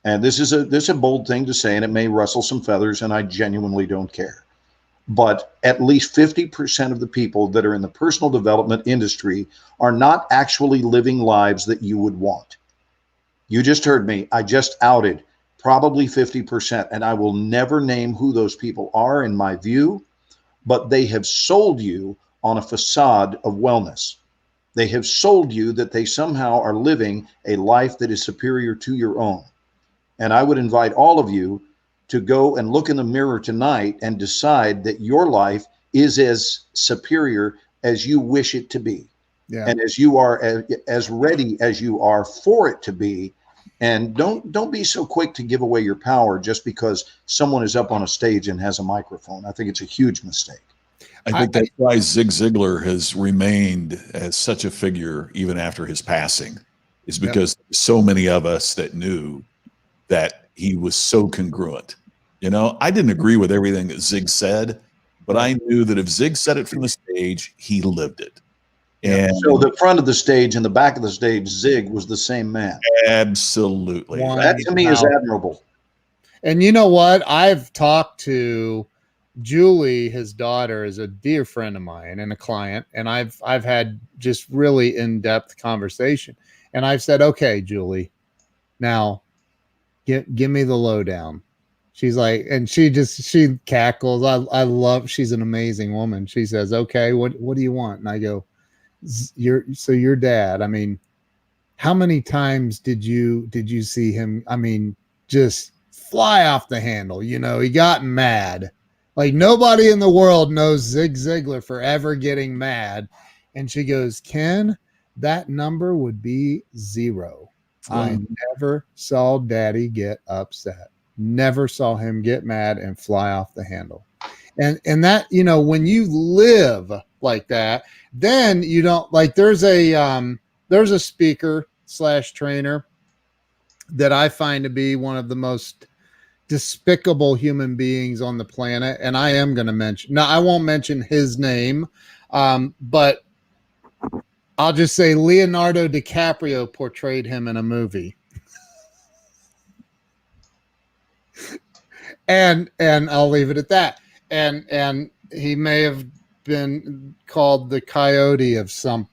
and this is a bold thing to say, and it may rustle some feathers, and I genuinely don't care, but at least 50% of the people that are in the personal development industry are not actually living lives that you would want. You just heard me. I just outed probably 50%, and I will never name who those people are in my view, but they have sold you on a facade of wellness. They have sold you that they somehow are living a life that is superior to your own. And I would invite all of you to go and look in the mirror tonight and decide that your life is as superior as you wish it to be. Yeah. And as you are as ready as you are for it to be. And don't be so quick to give away your power just because someone is up on a stage and has a microphone. I think it's a huge mistake. I think that's why Zig Ziglar has remained as such a figure even after his passing, is because so many of us that knew that he was so congruent. You know, I didn't agree with everything that Zig said, but I knew that if Zig said it from the stage, he lived it. And so the front of the stage and the back of the stage, Zig was the same man. Absolutely. That to me is admirable. And you know what? I've talked to Julie, his daughter, is a dear friend of mine and a client, and I've had just really in-depth conversation. And I've said, okay, Julie, now give me the lowdown. She's like, and she cackles. I love, she's an amazing woman. She says, okay, what do you want? And I go, your dad, I mean, how many times did you see him? I mean, just fly off the handle. You know, he got mad. Like nobody in the world knows Zig Ziglar for ever getting mad. And she goes, Ken, that number would be 0. Wow. I never saw Daddy get upset. Never saw him get mad and fly off the handle. And that, you know, when you live like that, then you don't like, there's a speaker / trainer that I find to be one of the most despicable human beings on the planet. And I am going to mention, now I won't mention his name, but I'll just say Leonardo DiCaprio portrayed him in a movie. and I'll leave it at that. And he may have been called the coyote of some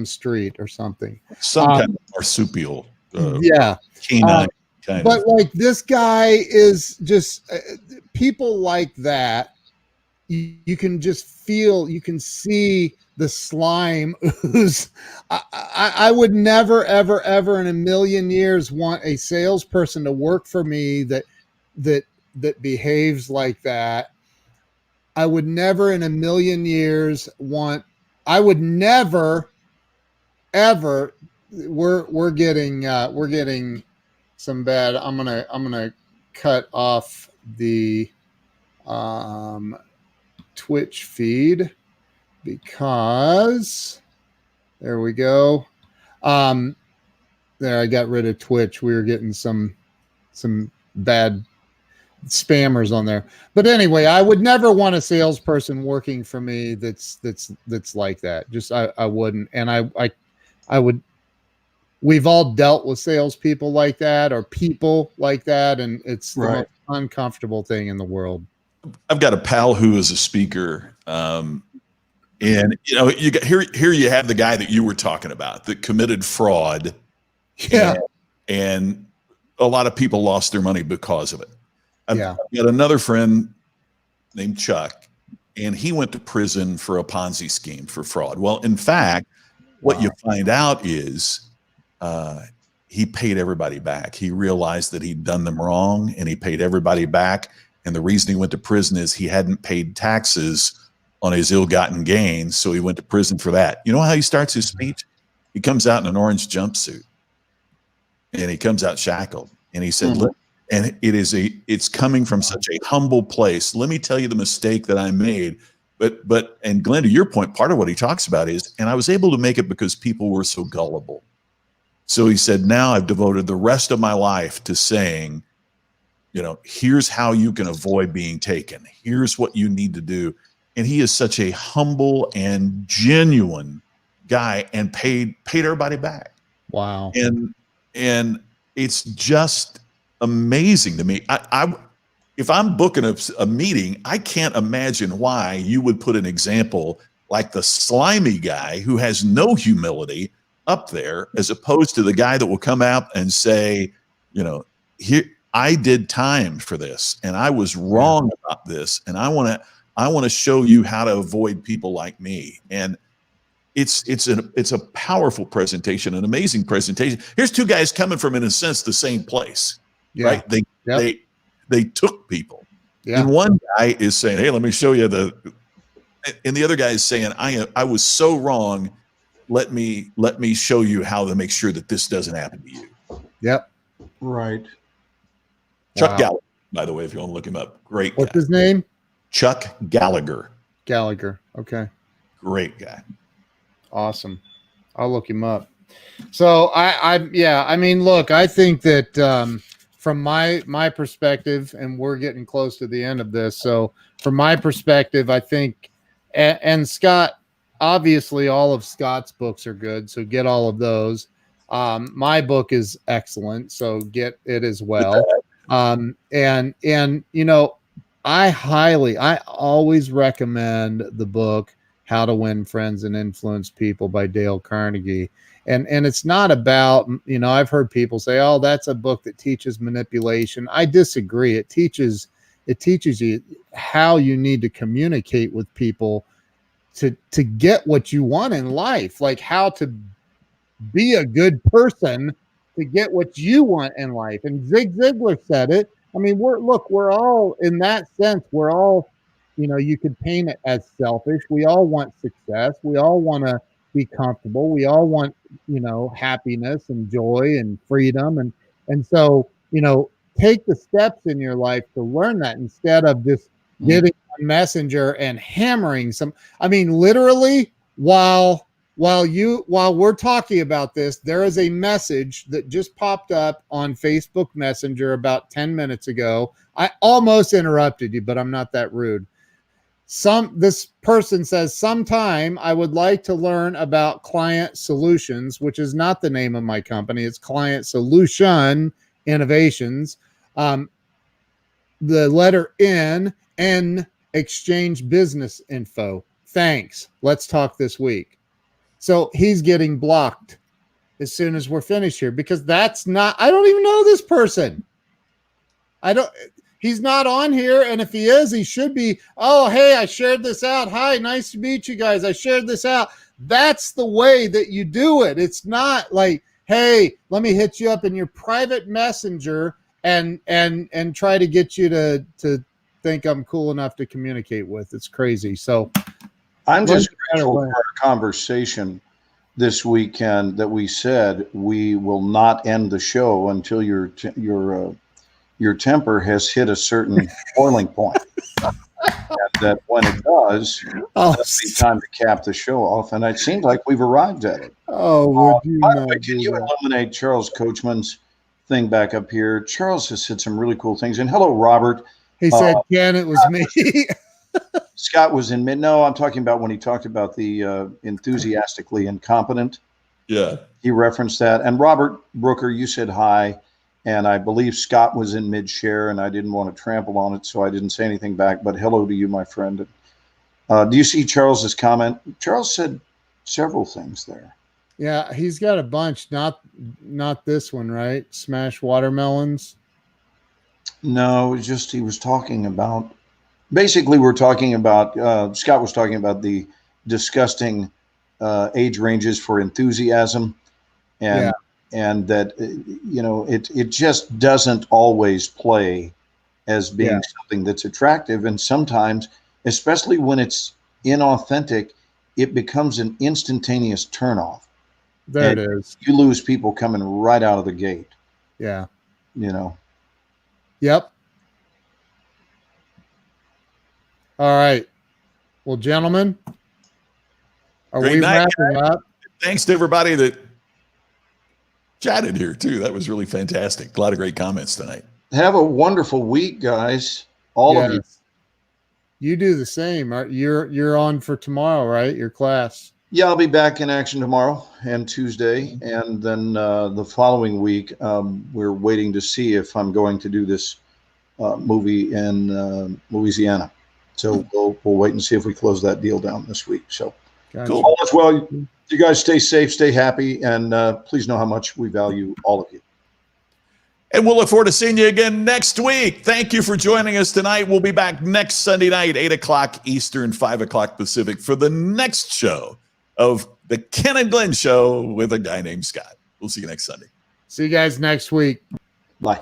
street or something. Some kind of marsupial. Yeah. Canine kind But of. like this guy is just people like that. You can just feel, you can see the slime ooze. I would never, ever, ever in a million years want a salesperson to work for me that behaves like that. I would never in a million years I would never, ever, we're getting some bad. I'm gonna cut off the Twitch feed because there we go. There, I got rid of Twitch. We were getting some bad spammers on there. But anyway, I would never want a salesperson working for me that's like that. Just I wouldn't. And I would. We've all dealt with salespeople like that or people like that, and it's the most uncomfortable thing in the world. I've got a pal who is a speaker, and you know, you got here you have the guy that you were talking about that committed fraud. Yeah. And a lot of people lost their money because of it. I've Yeah. got another friend named Chuck, and he went to prison for a Ponzi scheme for fraud. Well, in fact, what you find out is he paid everybody back. He realized that he'd done them wrong, and he paid everybody back. And the reason he went to prison is he hadn't paid taxes on his ill-gotten gains, so he went to prison for that. You know how he starts his speech? He comes out in an orange jumpsuit, and he comes out shackled, and he said, "Look, and it's coming from such a humble place. Let me tell you the mistake that I made." But and Glenn, to your point, part of what he talks about is, and I was able to make it because people were so gullible. So he said, now I've devoted the rest of my life to saying, you know, here's how you can avoid being taken. Here's what you need to do. And he is such a humble and genuine guy, and paid everybody back. Wow. And it's just amazing to me. If I'm booking a meeting, I can't imagine why you would put an example like the slimy guy who has no humility up there, as opposed to the guy that will come out and say, you know, here, I did time for this, and I was wrong about this, and I want to show you how to avoid people like me. And it's a powerful presentation, an amazing presentation. Here's two guys coming from, in a sense, the same place, right? They took people. Yeah. And one guy is saying, "Hey, let me show you and the other guy is saying, I was so wrong. Let me show you how to make sure that this doesn't happen to you." Yep. Right. Chuck Gallagher, by the way, if you want to look him up. Great guy. What's his name? Chuck Gallagher. Gallagher. Okay. Great guy. Awesome. I'll look him up. So I mean, look, I think that from my perspective, and we're getting close to the end of this. So from my perspective, I think, and Scott, obviously all of Scott's books are good. So get all of those. My book is excellent. So get it as well. And you know, I always recommend the book How to Win Friends and Influence People by Dale Carnegie. And it's not about, you know, I've heard people say, "Oh, that's a book that teaches manipulation." I disagree. It teaches you how you need to communicate with people to get what you want in life, like how to be a good person to get what you want in life. And Zig Ziglar said it. I mean, we're all, in that sense, we're all, you know, you could paint it as selfish. We all want success. We all want to be comfortable. We all want, happiness and joy and freedom. And so, take the steps in your life to learn that instead of just getting on Messenger and hammering some. I mean, literally, while we're talking about this, there is a message that just popped up on Facebook Messenger about 10 minutes ago. I almost interrupted you, but I'm not that rude. This person says, sometime I would like to learn about Client Solutions, which is not the name of my company. It's Client Solution Innovations. The letter N, exchange business info. Thanks. Let's talk this week. So he's getting blocked as soon as we're finished here, because I don't even know this person. He's not on here. And if he is, he should be, oh, hey, I shared this out. Hi, nice to meet you guys. I shared this out. That's the way that you do it. It's not like, hey, let me hit you up in your private messenger and try to get you to think I'm cool enough to communicate with. It's crazy. So I'm just grateful for our conversation this weekend that we said we will not end the show until your temper has hit a certain boiling point. And that when it does, it'll be time to cap the show off. And it seems like we've arrived at it. Oh, would you by the not way, can you eliminate Charles Coachman's thing back up here? Charles has said some really cool things. And hello, Robert. He said, Ken, it was me. Scott was in mid. No, I'm talking about when he talked about the enthusiastically incompetent. Yeah. He referenced that. And Robert Brooker, you said hi. And I believe Scott was in mid-share, and I didn't want to trample on it, so I didn't say anything back. But hello to you, my friend. Do you see Charles's comment? Charles said several things there. Yeah, he's got a bunch. Not this one, right? Smash watermelons. No, it was just he was talking about. Basically, we're talking about. Scott was talking about the disgusting age ranges for enthusiasm, and that it just doesn't always play as being something that's attractive, and sometimes, especially when it's inauthentic, it becomes an instantaneous turnoff. There it is. You lose people coming right out of the gate. Yeah. Yep. All right. Well, gentlemen, are we wrapping up? Thanks to everybody that chatted here too. That was really fantastic. A lot of great comments tonight. Have a wonderful week, guys. All of you. You do the same. You're on for tomorrow, right? Your class. Yeah, I'll be back in action tomorrow and Tuesday, and then the following week, we're waiting to see if I'm going to do this movie in Louisiana. So we'll wait and see if we close that deal down this week. So cool. All is well. You guys stay safe, stay happy, and please know how much we value all of you. And we'll look forward to seeing you again next week. Thank you for joining us tonight. We'll be back next Sunday night, 8 o'clock Eastern, 5 o'clock Pacific, for the next show of the Ken and Glenn Show with a guy named Scott. We'll see you next Sunday. See you guys next week. Bye.